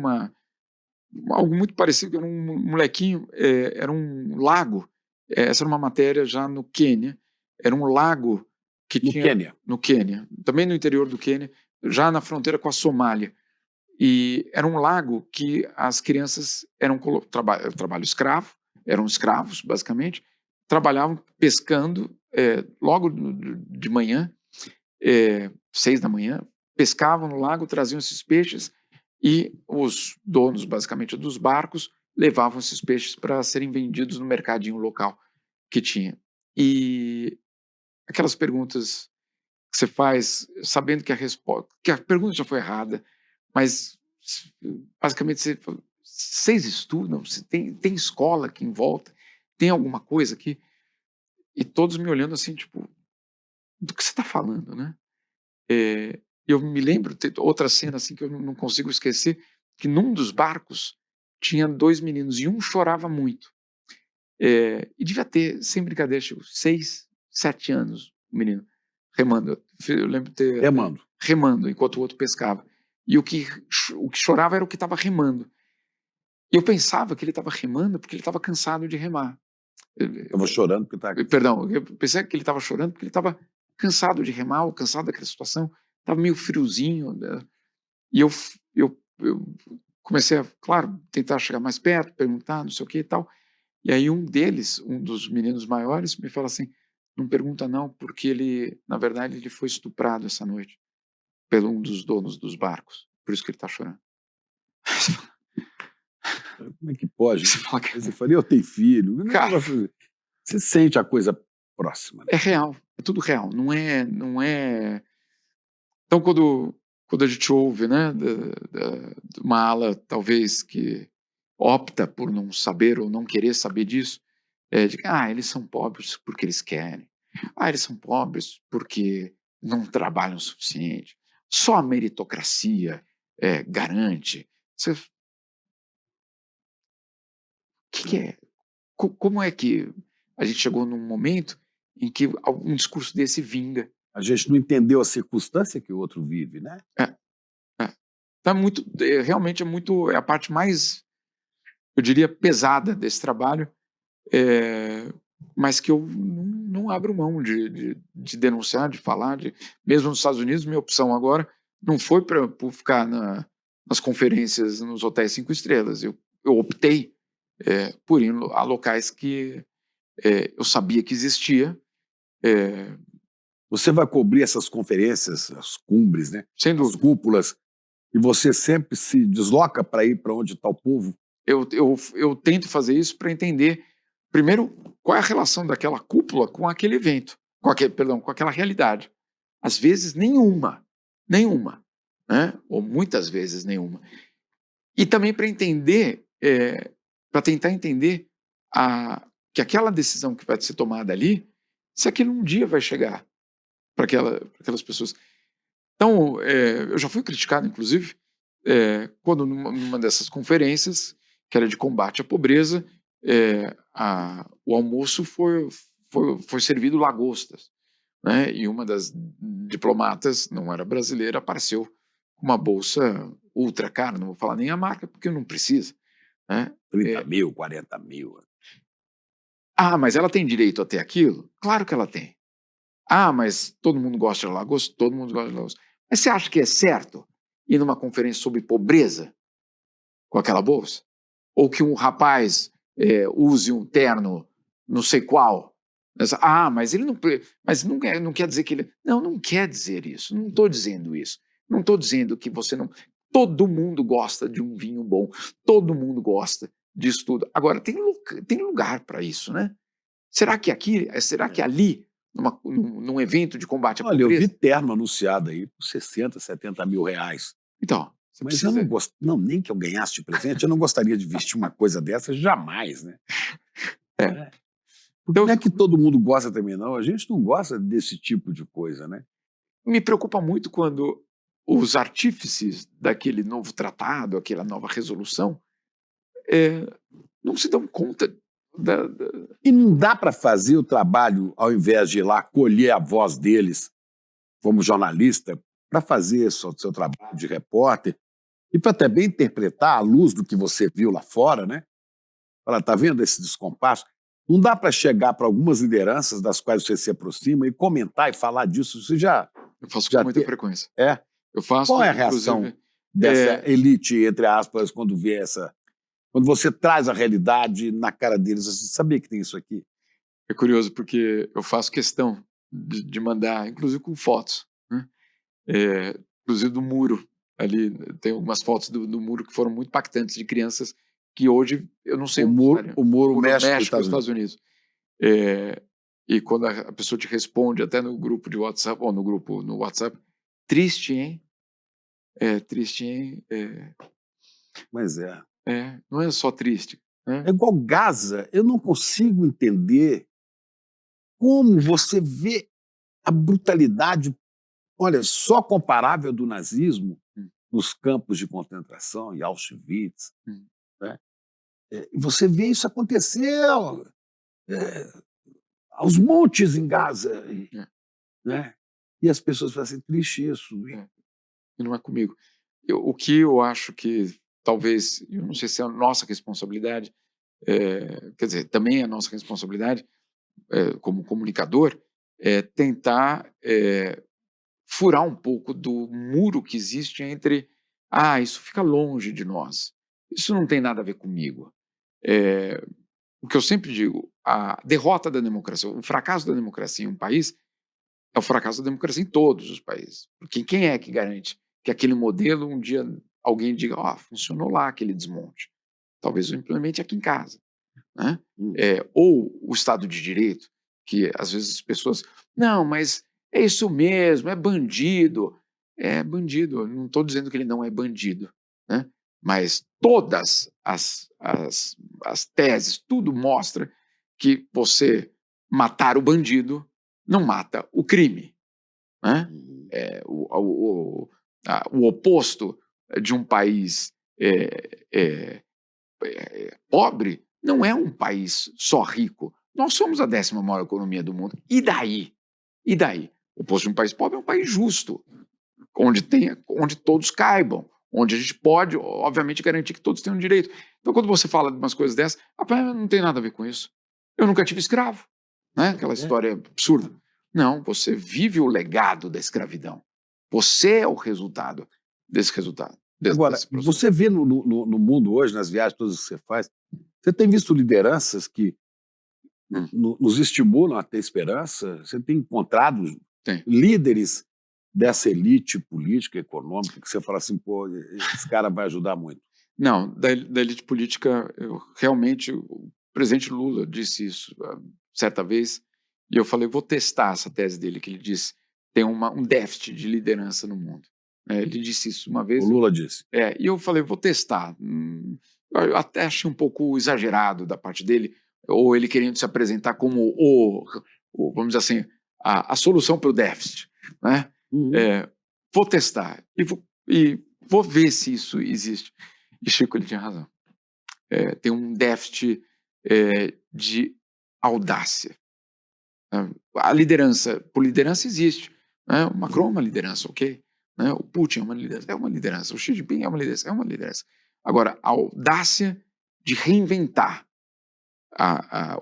algo muito parecido, era um molequinho, era um lago, essa era uma matéria já no Quênia, era um lago que tinha... No Quênia, também no interior do Quênia, já na fronteira com a Somália. E era um lago que as crianças eram trabalho escravo, eram escravos, basicamente, trabalhavam pescando logo de manhã, 6 da manhã, pescavam no lago, traziam esses peixes e os donos, basicamente, dos barcos levavam esses peixes para serem vendidos no mercadinho local que tinha. E aquelas perguntas que você faz sabendo que a pergunta já foi errada, mas basicamente vocês estudam, tem escola aqui em volta, tem alguma coisa aqui? E todos me olhando assim, tipo, do que você está falando, né? Eu me lembro, tem outra cena assim que eu não consigo esquecer, que num dos barcos tinha 2 meninos e um chorava muito. E devia ter, sem brincadeira, 6, 7 anos, o menino, remando. Eu lembro de ter Remando. remando, enquanto o outro pescava. E o que chorava era o que estava remando. E eu pensava que ele estava remando porque ele estava cansado de remar. Estava chorando porque tá... Perdão, eu pensei que ele estava chorando porque ele estava cansado de remar, ou cansado daquela situação, estava meio friozinho, né? E eu comecei a, claro, tentar chegar mais perto, perguntar, não sei o que e tal. E aí um deles, um dos meninos maiores, me fala assim: não pergunta não, porque ele, na verdade, ele foi estuprado essa noite por um dos donos dos barcos, por isso que ele está chorando. Como é que pode? Você fala, Aí você fala, eu tenho filho. cara, Você sente a coisa próxima, né? é real, é tudo real, não é. Então, quando a gente ouve, né, de uma ala, talvez, que opta por não saber ou não querer saber disso, de que, eles são pobres porque eles querem. Eles são pobres porque não trabalham o suficiente. Só a meritocracia garante. O que é? Como é que a gente chegou num momento em que um discurso desse vinga? A gente não entendeu a circunstância que o outro vive, né? É, é. Tá muito, realmente é a parte mais, eu diria, pesada desse trabalho, mas que eu não abro mão de denunciar, de falar. Mesmo nos Estados Unidos, minha opção agora não foi para ficar nas conferências nos hotéis 5 estrelas. Eu optei por ir a locais que eu sabia que existia, Você vai cobrir essas conferências, as cumbres, né? sem As dúvida. cúpulas, e você sempre se desloca para ir para onde está o povo. Eu tento fazer isso para entender, primeiro, qual é a relação daquela cúpula com aquele evento, com aquela realidade. Às vezes, nenhuma, né? Ou muitas vezes nenhuma. E também para entender, para tentar entender que aquela decisão que vai ser tomada ali, se aquilo um dia vai chegar para aquelas pessoas. Então, eu já fui criticado, inclusive, quando numa dessas conferências, que era de combate à pobreza, o almoço foi servido lagostas, né? E uma das diplomatas, não era brasileira, apareceu com uma bolsa ultra cara, não vou falar nem a marca, porque não precisa, né? 30 mil, 40 mil. Mas ela tem direito a ter aquilo? Claro que ela tem. Mas todo mundo gosta de lagosta? Todo mundo gosta de lagosta. Mas você acha que é certo ir numa conferência sobre pobreza com aquela bolsa? Ou que um rapaz use um terno não sei qual? Mas ele não quer dizer que ele... Não quer dizer isso. Não estou dizendo isso. Não estou dizendo que você não... Todo mundo gosta de um vinho bom. Todo mundo gosta disso tudo. Agora, tem lugar para isso, né? Será que ali, num evento de combate à Olha, eu vi pobreza... terno anunciado aí por 60, 70 mil reais. Então, você Mas precisa... eu não gosto, não, nem que eu ganhasse de presente, eu não gostaria de vestir uma coisa dessa jamais, né? É. Porque Então, não é que todo mundo gosta também, não. A gente não gosta desse tipo de coisa, né? me preocupa muito quando os artífices daquele novo tratado, aquela nova resolução, não se dão conta da... E não dá para fazer o trabalho, ao invés de ir lá colher a voz deles como jornalista, para fazer seu trabalho de repórter e para também interpretar à luz do que você viu lá fora, né? Fala, tá vendo esse descompasso? Não dá para chegar para algumas lideranças das quais você se aproxima e comentar e falar disso. Você Eu faço com já muita frequência. é? Eu faço, Qual é a inclusive... reação dessa elite, entre aspas, quando vê quando você traz a realidade na cara deles? Você sabia que tem isso aqui? É curioso, porque eu faço questão de mandar, inclusive com fotos, né? Inclusive do muro. Ali tem algumas fotos do muro que foram muito impactantes, de crianças que hoje eu não sei O onde muro, estariam. o muro O muro México e México e Estados Estados Unidos. Unidos. E quando a pessoa te responde, até no grupo de WhatsApp, ou no WhatsApp, triste, hein? Triste, hein? Mas Não é só triste, né? é igual Gaza. Eu não consigo entender como você vê a brutalidade, olha, só comparável do nazismo Hum, nos campos de concentração e Auschwitz, hum. né? E você vê isso acontecer aos montes em Gaza. É. Né? E as pessoas falam assim, triste isso. E não é comigo. O que eu acho que talvez, eu não sei se é a nossa responsabilidade, quer dizer, também é a nossa responsabilidade como comunicador, é tentar furar um pouco do muro que existe entre, isso fica longe de nós, isso não tem nada a ver comigo. O que eu sempre digo, a derrota da democracia, o fracasso da democracia em um país é o fracasso da democracia em todos os países. Porque quem é que garante que aquele modelo um dia alguém diga, funcionou lá aquele desmonte. Talvez eu implemente aqui em casa. Né? Ou o Estado de Direito, que às vezes as pessoas, não, mas é isso mesmo, é bandido. É bandido, eu não estou dizendo que ele não é bandido, né? Mas todas as teses, tudo mostra que você matar o bandido não mata o crime. Né? O oposto de um país pobre não é um país só rico. Nós somos a 10ª maior economia do mundo. E daí? E daí? O oposto de um país pobre é um país justo, onde todos caibam, onde a gente pode, obviamente, garantir que todos tenham direito. Então, quando você fala de umas coisas dessas, não tem nada a ver com isso. Eu nunca tive escravo. Né? Aquela história absurda. Não, você vive o legado da escravidão. Você é o resultado desse resultado. Agora, você vê no mundo hoje, nas viagens todas que você faz, você tem visto lideranças que nos estimulam a ter esperança? Você tem encontrado líderes dessa elite política, econômica, que você fala assim, pô, esse cara vai ajudar muito? Não, da elite política, realmente, o presidente Lula disse isso certa vez, e eu falei, vou testar essa tese dele, que ele disse, tem um déficit de liderança no mundo. Ele disse isso uma vez. O Lula disse. E eu falei, vou testar. Eu até achei um pouco exagerado da parte dele, ou ele querendo se apresentar como vamos dizer assim, a solução para o déficit. Né? Vou testar e vou ver se isso existe. E Chico, ele tinha razão. Tem um déficit de audácia. A liderança, por liderança existe. Né? O Macron é uma liderança, ok? Né? O Putin é uma liderança. O Xi Jinping é uma liderança. Agora, a audácia de reinventar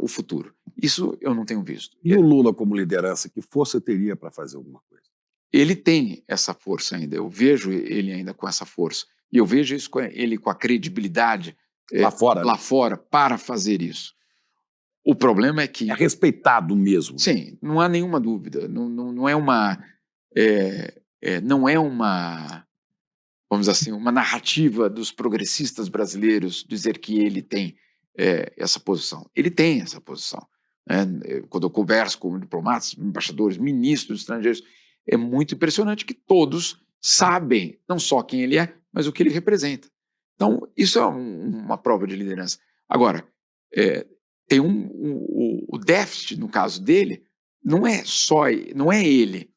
o futuro. Isso eu não tenho visto. E o Lula como liderança, que força teria para fazer alguma coisa? Ele tem essa força ainda. Eu vejo ele ainda com essa força. E eu vejo isso ele com a credibilidade lá fora para fazer isso. O problema é que... É respeitado mesmo. Sim, não há nenhuma dúvida. Não é uma... não é uma... Vamos dizer assim, uma narrativa dos progressistas brasileiros dizer que ele tem essa posição. Ele tem essa posição. Né? Quando eu converso com diplomatas, embaixadores, ministros estrangeiros, é muito impressionante que todos sabem não só quem ele é, mas o que ele representa. Então, isso é uma prova de liderança. Agora, tem o déficit, no caso dele, não é ele,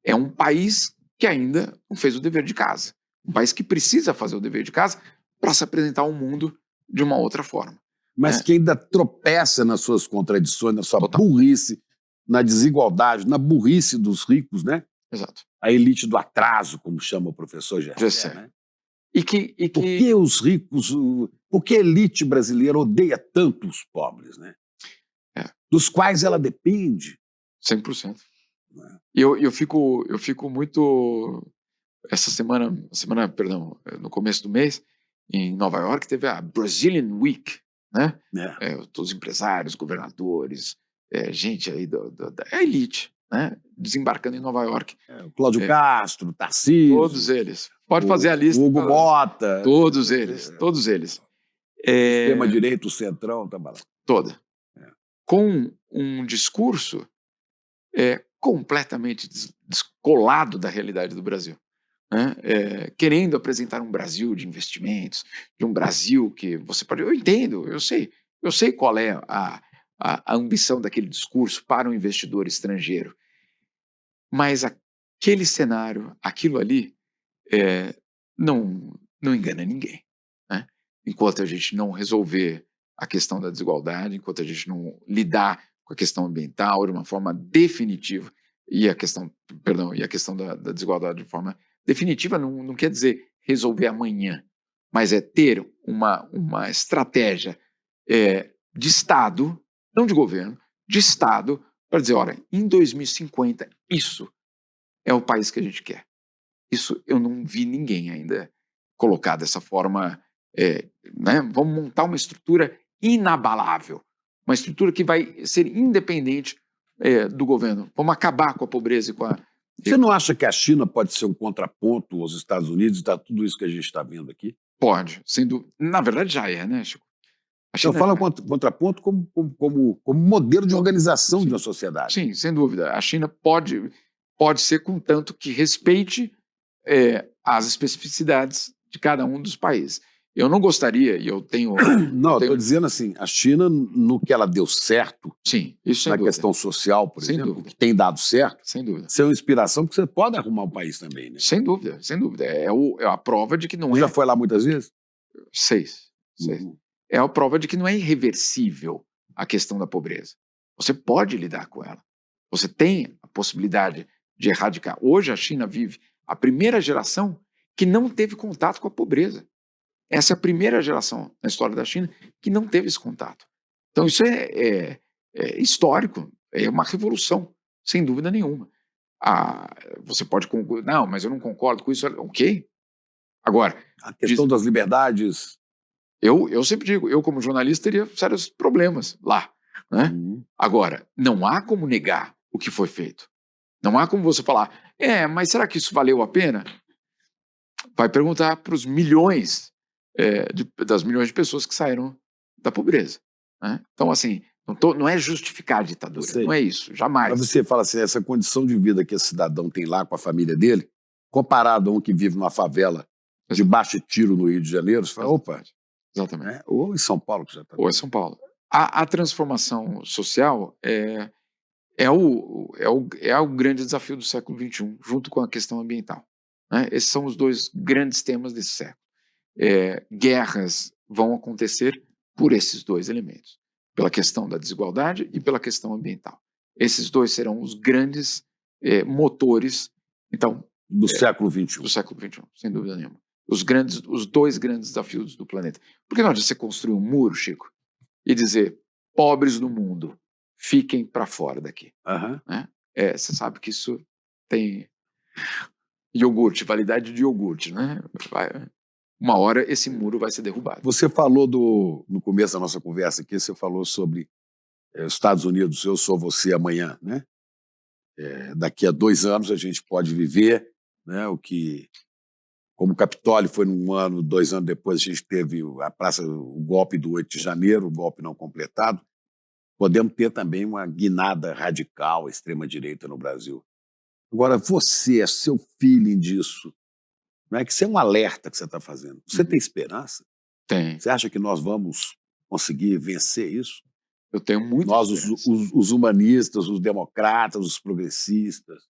é um país que ainda não fez o dever de casa. Um país que precisa fazer o dever de casa para se apresentar ao mundo de uma outra forma. Mas que ainda tropeça nas suas contradições, na sua burrice, na desigualdade, na burrice dos ricos, né? Exato. A elite do atraso, como chama o professor Gessé. Né? Por que os ricos, por que a elite brasileira odeia tanto os pobres, né? Dos quais ela depende? 100%. E eu fico muito... Essa semana, no começo do mês, em Nova York, teve a Brazilian Week, né? Todos os empresários, governadores, gente aí da elite, né? Desembarcando em Nova York. O Cláudio Castro, Tarcísio. Todos eles. Pode fazer a lista. O Hugo Mota. Todos eles. Extrema-direita, o Centrão, tá lá. Toda. Com um discurso completamente descolado da realidade do Brasil. Né? Querendo apresentar um Brasil de investimentos, de um Brasil que você pode... Eu entendo, eu sei qual é a ambição daquele discurso para um investidor estrangeiro, mas aquele cenário, aquilo ali, não engana ninguém. Né? Enquanto a gente não resolver a questão da desigualdade, enquanto a gente não lidar com a questão ambiental de uma forma definitiva, e a questão, perdão, e a questão da desigualdade de forma definitiva não quer dizer resolver amanhã, mas é ter uma estratégia de Estado, não de governo, de Estado, para dizer, olha, em 2050, isso é o país que a gente quer. Isso eu não vi ninguém ainda colocar dessa forma, né? Vamos montar uma estrutura inabalável, uma estrutura que vai ser independente do governo. Vamos acabar com a pobreza e com a... Você não acha que a China pode ser um contraponto aos Estados Unidos e tá tudo isso que a gente está vendo aqui? Pode, sendo... Na verdade já é, né, Chico? A Eu China falo já é. contraponto como modelo de organização de uma sociedade. Sim, sem dúvida. A China pode ser, contanto que respeite as especificidades de cada um dos países. Eu não gostaria, e eu tenho... Não, eu estou dizendo assim, a China, no que ela deu certo, Sim, isso sem na dúvida. questão social, por Sem exemplo, dúvida. que tem dado certo, Sem dúvida. isso é uma inspiração, porque você pode arrumar um país também, né? Sem dúvida, sem dúvida. É a prova de que não Você é... já foi lá muitas vezes? Seis. Uhum. É a prova de que não é irreversível a questão da pobreza. Você pode lidar com ela. Você tem a possibilidade de erradicar. Hoje a China vive a primeira geração que não teve contato com a pobreza. Essa é a primeira geração na história da China que não teve esse contato. Então isso é histórico, é uma revolução, sem dúvida nenhuma. Você pode concordar, não, mas eu não concordo com isso. Ok. Agora, A questão das liberdades. eu sempre digo, eu como jornalista teria sérios problemas lá, né? Uhum. Agora, não há como negar o que foi feito. Não há como você falar, mas será que isso valeu a pena? Vai perguntar para os milhões, das milhões de pessoas que saíram da pobreza, né? Então, assim, não é justificar a ditadura, Eu sei. não é isso, jamais. Mas você fala assim, essa condição de vida que esse cidadão tem lá com a família dele, comparado a um que vive numa favela debaixo de tiro no Rio de Janeiro, você fala, opa, Exatamente. né? Ou em São Paulo, que já está. Ou é São Paulo. A transformação social é o grande desafio do século XXI, junto com a questão ambiental, né? Esses são os dois grandes temas desse século. Guerras vão acontecer por esses dois elementos, pela questão da desigualdade e pela questão ambiental. Esses dois serão os grandes motores, então, Do século XXI. do século XXI, sem dúvida nenhuma. Os dois grandes desafios do planeta. Por que não adianta você construir um muro, Chico, e dizer, pobres do mundo, fiquem para fora daqui? Uhum. Né? Você sabe que isso tem iogurte, validade de iogurte, né? Uma hora esse muro vai ser derrubado. Você falou no começo da nossa conversa aqui, você falou sobre os Estados Unidos, eu sou você amanhã, né? Daqui a 2 anos a gente pode viver, né, como o Capitólio foi num ano, 2 anos depois a gente teve o golpe do 8 de janeiro, o golpe não completado, podemos ter também uma guinada radical, extrema-direita no Brasil. Agora, seu feeling disso, não é que isso é um alerta que você está fazendo. Você tem esperança? Tem. Você acha que nós vamos conseguir vencer isso? Eu tenho muita Nós, esperança. os humanistas, os democratas, os progressistas.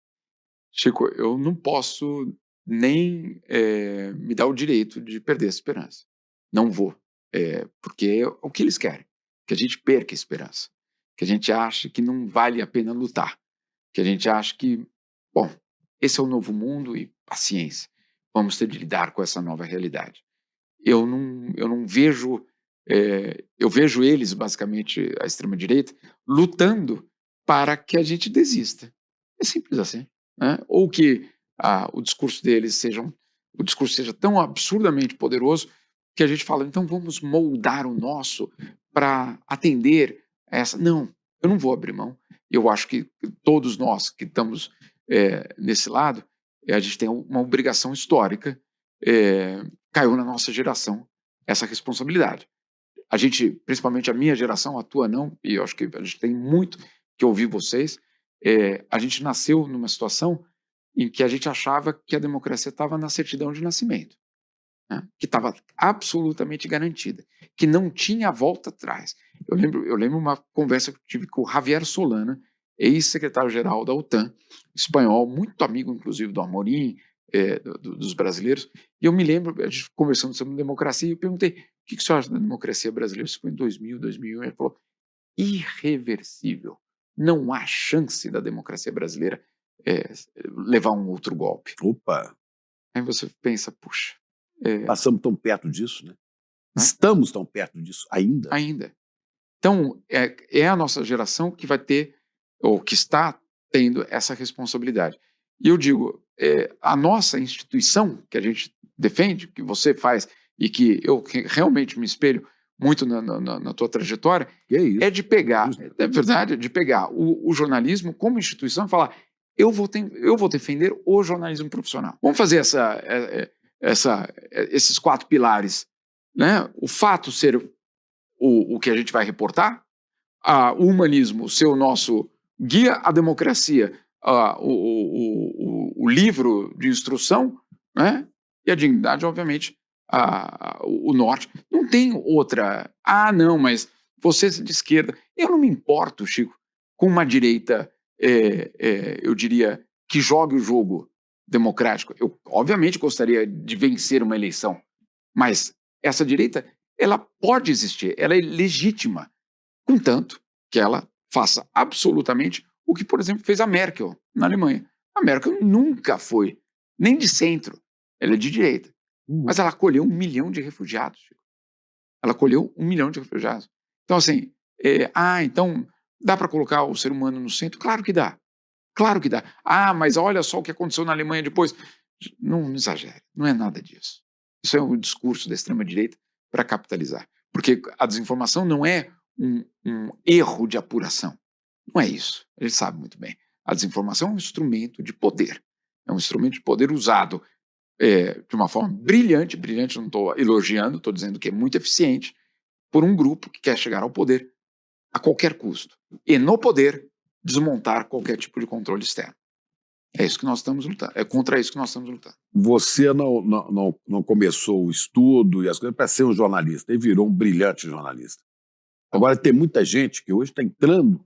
Chico, eu não posso nem me dar o direito de perder a esperança. Não vou. Porque é o que eles querem. Que a gente perca a esperança. Que a gente ache que não vale a pena lutar. Que a gente ache que, bom, esse é o novo mundo e paciência. Vamos ter de lidar com essa nova realidade. Eu não vejo... eu vejo eles, basicamente, a extrema-direita, lutando para que a gente desista. É simples assim. Né? Ou que o discurso deles seja tão absurdamente poderoso que a gente fala, então vamos moldar o nosso para atender a essa... Não, eu não vou abrir mão. Eu acho que todos nós que estamos nesse lado, a gente tem uma obrigação histórica, caiu na nossa geração essa responsabilidade. A gente, principalmente a minha geração, a tua não, e eu acho que a gente tem muito que ouvir vocês, a gente nasceu numa situação em que a gente achava que a democracia estava na certidão de nascimento, né? Que estava absolutamente garantida, que não tinha volta atrás. Eu lembro uma conversa que eu tive com o Javier Solana, ex-secretário-geral da OTAN, espanhol, muito amigo, inclusive, do Amorim, dos brasileiros, e eu me lembro, a gente conversando sobre democracia, e eu perguntei, o que você acha da democracia brasileira? Isso foi em 2000, 2001, ele falou, irreversível. não há chance da democracia brasileira levar um outro golpe. Opa, Aí você pensa, puxa, passamos tão perto disso, né? Estamos tão perto disso ainda. ainda. Então, é a nossa geração que vai ter, ou que está tendo essa responsabilidade. E eu digo, a nossa instituição, que a gente defende, que você faz, e que eu realmente me espelho muito na tua trajetória, Que é isso? é de pegar, é verdade, de pegar o jornalismo como instituição e falar, eu vou defender o jornalismo profissional. Vamos fazer esses 4 pilares, né? O fato ser o que a gente vai reportar, o humanismo ser o nosso guia, a democracia, o livro de instrução, né? E a dignidade, obviamente, o norte. Não tem outra. Não, mas você é de esquerda. Eu não me importo, Chico, com uma direita, eu diria, que jogue o jogo democrático. Eu, obviamente, gostaria de vencer uma eleição, mas essa direita, ela pode existir, ela é legítima, contanto que ela faça absolutamente o que, por exemplo, fez a Merkel na Alemanha. A Merkel nunca foi nem de centro, ela é de direita, mas ela acolheu 1 milhão de refugiados. Ela acolheu 1 milhão de refugiados. Então, assim, então dá para colocar o ser humano no centro? Claro que dá. Claro que dá. Mas olha só o que aconteceu na Alemanha depois. Não exagere, não é nada disso. Isso é um discurso da extrema-direita para capitalizar. Porque a desinformação não é um erro de apuração. Não é isso. A gente sabe muito bem. A desinformação é um instrumento de poder. É um instrumento de poder usado de uma forma brilhante. Brilhante, não estou elogiando, estou dizendo que é muito eficiente, por um grupo que quer chegar ao poder a qualquer custo. E no poder, desmontar qualquer tipo de controle externo. É isso que nós estamos lutando. É contra isso que nós estamos lutando. Você não começou o estudo e as coisas para ser um jornalista, e virou um brilhante jornalista. Agora, tem muita gente que hoje está entrando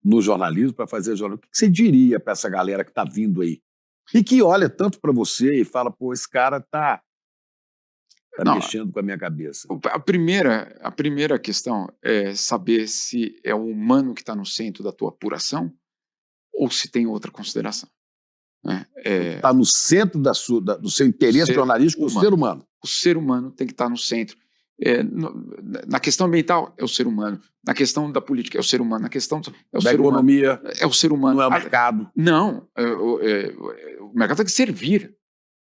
no jornalismo para fazer jornalismo. O que você diria para essa galera que está vindo aí? E que olha tanto para você e fala, pô, esse cara está mexendo com a minha cabeça. A primeira questão é saber se é o humano que está no centro da tua apuração ou se tem outra consideração. Né? Está no centro do seu interesse jornalístico, o ser humano. O ser humano tem que estar no centro. Na questão ambiental, é o ser humano. Na questão da política, é o ser humano. Na questão da economia, é o ser humano. Não é o mercado. Não, o mercado tem que servir.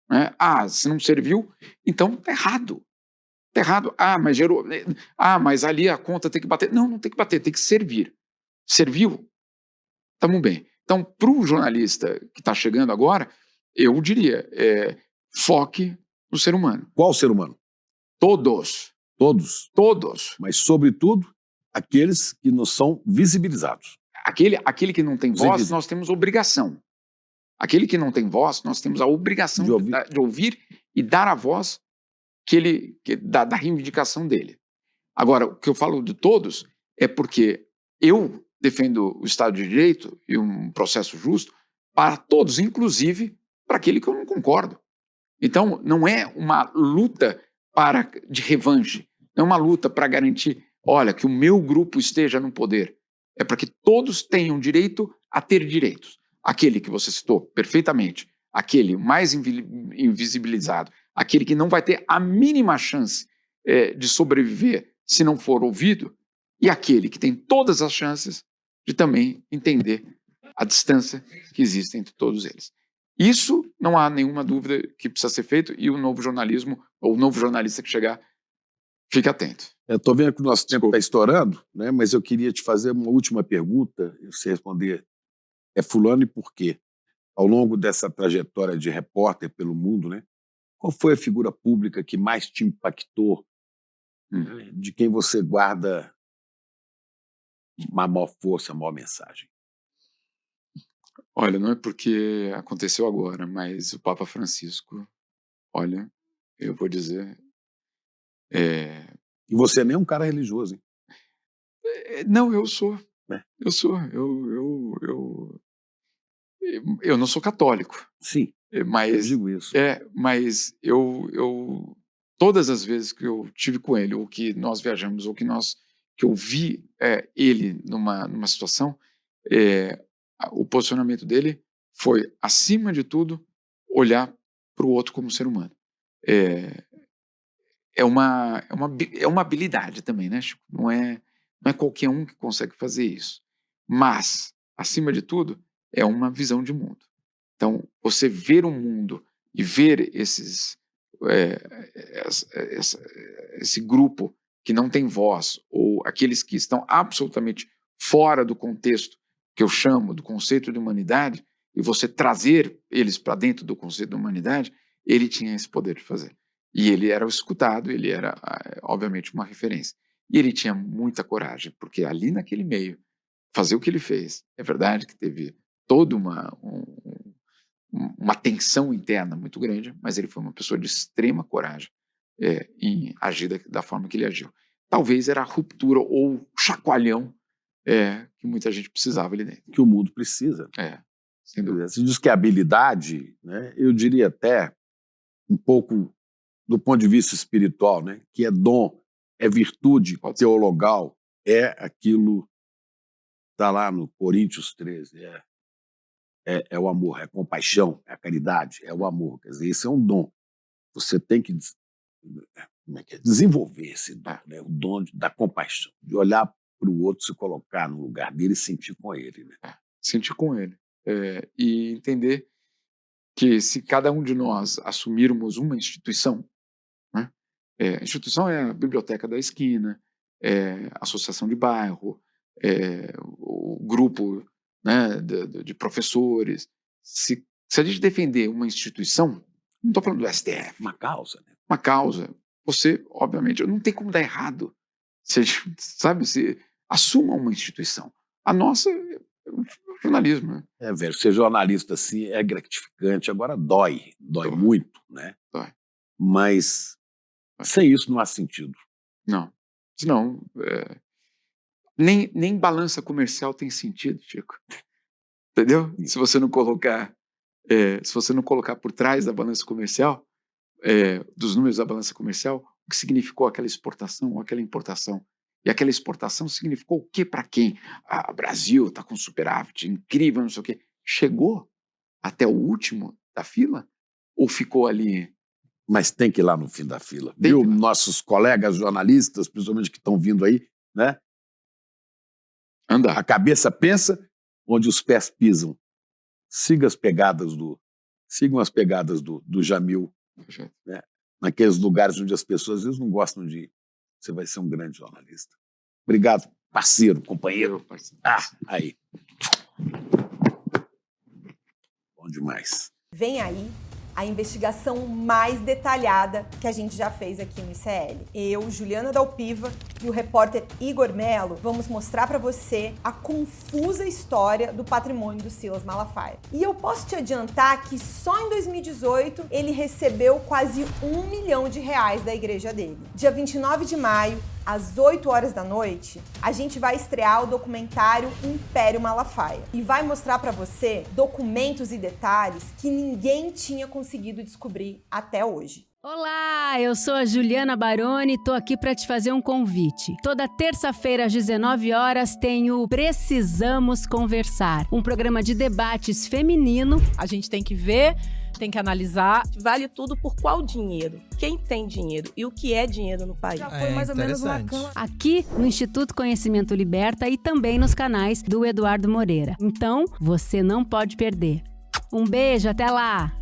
Né? Se não serviu, então está errado. Está errado. Mas gerou. Mas ali a conta tem que bater. Não tem que bater, tem que servir. Serviu? Estamos bem. Então, para o jornalista que está chegando agora, eu diria, foque no ser humano. Qual ser humano? Todos. Todos? Todos. Mas, sobretudo, aqueles que não são visibilizados. Aquele que não tem voz, nós temos obrigação. Aquele que não tem voz, nós temos a obrigação de ouvir e dar a voz da reivindicação dele. Agora, o que eu falo de todos é porque eu defendo o Estado de Direito e um processo justo para todos, inclusive para aquele que eu não concordo. Então, não é uma luta de revanche, não é uma luta para garantir, olha, que o meu grupo esteja no poder. É para que todos tenham direito a ter direitos. Aquele que você citou perfeitamente, aquele mais invisibilizado, aquele que não vai ter a mínima chance de sobreviver se não for ouvido, e aquele que tem todas as chances de também entender a distância que existe entre todos eles. Isso não há nenhuma dúvida que precisa ser feito, e o novo jornalismo, ou o novo jornalista que chegar, fique atento. Estou vendo que o nosso tempo está estourando, né? Mas eu queria te fazer uma última pergunta, e você responder fulano e por quê? Ao longo dessa trajetória de repórter pelo mundo, né? Qual foi a figura pública que mais te impactou, de quem você guarda uma maior força, uma maior mensagem? Olha, não é porque aconteceu agora, mas o Papa Francisco, olha, eu vou dizer... E você nem é um cara religioso, hein? Não, eu sou. É. Eu sou. Eu não sou católico. Sim, mas, eu digo isso. Mas eu todas as vezes que eu tive com ele, ou que nós viajamos, ou que eu vi ele numa situação, o posicionamento dele foi, acima de tudo, olhar para o outro como ser humano. É uma habilidade também, né, Chico? Não é qualquer um que consegue fazer isso. Mas, acima de tudo, é uma visão de mundo. Então, você ver o mundo e ver esse grupo que não tem voz, ou aqueles que estão absolutamente fora do contexto que eu chamo do conceito de humanidade, e você trazer eles para dentro do conceito de humanidade, ele tinha esse poder de fazer. E ele era o escutado, ele era, obviamente, uma referência. E ele tinha muita coragem, porque ali naquele meio, fazer o que ele fez, é verdade que teve toda uma tensão interna muito grande, mas ele foi uma pessoa de extrema coragem em agir da forma que ele agiu. Talvez era a ruptura ou chacoalhão que muita gente precisava ali dentro. Que o mundo precisa. Sem dúvida. Você diz que a habilidade, né, eu diria até um pouco do ponto de vista espiritual, né, que é dom, é virtude teologal, é aquilo que está lá no Coríntios 13, é o amor, é a compaixão, é a caridade, é o amor. Quer dizer, esse é um dom. Você tem que desenvolver esse dom, né? O dom da compaixão, de olhar para o outro, se colocar no lugar dele e sentir com ele. Né? Sentir com ele. E entender que se cada um de nós assumirmos uma instituição, né? A instituição é a biblioteca da esquina, a associação de bairro, o grupo, né, de professores. Se a gente defender uma instituição, não estou falando do STF. Uma causa. Né? Uma causa. Você, obviamente, não tem como dar errado. Se assuma uma instituição. A nossa é o jornalismo. Né? Velho, ser jornalista assim é gratificante, agora dói muito, né? Dói. Mas sem isso não há sentido. Não. Senão, nem balança comercial tem sentido, Chico. Entendeu? Se você não colocar por trás da balança comercial, dos números da balança comercial, o que significou aquela exportação ou aquela importação. E aquela exportação significou o quê para quem? O Brasil está com superávit, incrível, não sei o quê. Chegou até o último da fila? Ou ficou ali? Mas tem que ir lá no fim da fila. Viu? Nossos colegas jornalistas, principalmente que estão vindo aí, né? Andar. A cabeça pensa onde os pés pisam. Sigam as pegadas do Jamil, né? Naqueles lugares onde as pessoas às vezes não gostam de ir. Você vai ser um grande jornalista. Obrigado, parceiro, companheiro. Aí. Bom demais. Vem aí a investigação mais detalhada que a gente já fez aqui no ICL. Eu, Juliana Dalpiva e o repórter Igor Melo vamos mostrar para você a confusa história do patrimônio do Silas Malafaia. E eu posso te adiantar que só em 2018 ele recebeu quase R$1 milhão da igreja dele. Dia 29 de maio, às 8 horas da noite, a gente vai estrear o documentário Império Malafaia e vai mostrar para você documentos e detalhes que ninguém tinha conseguido descobrir até hoje. Olá, eu sou a Juliana Baroni e tô aqui para te fazer um convite. Toda terça-feira às 19 horas tem o Precisamos Conversar, um programa de debates feminino. A gente tem que ver, tem que analisar, vale tudo por qual dinheiro, quem tem dinheiro e o que é dinheiro no país. Já foi mais ou menos uma cama. Aqui no Instituto Conhecimento Liberta e também nos canais do Eduardo Moreira. Então, você não pode perder. Um beijo, até lá!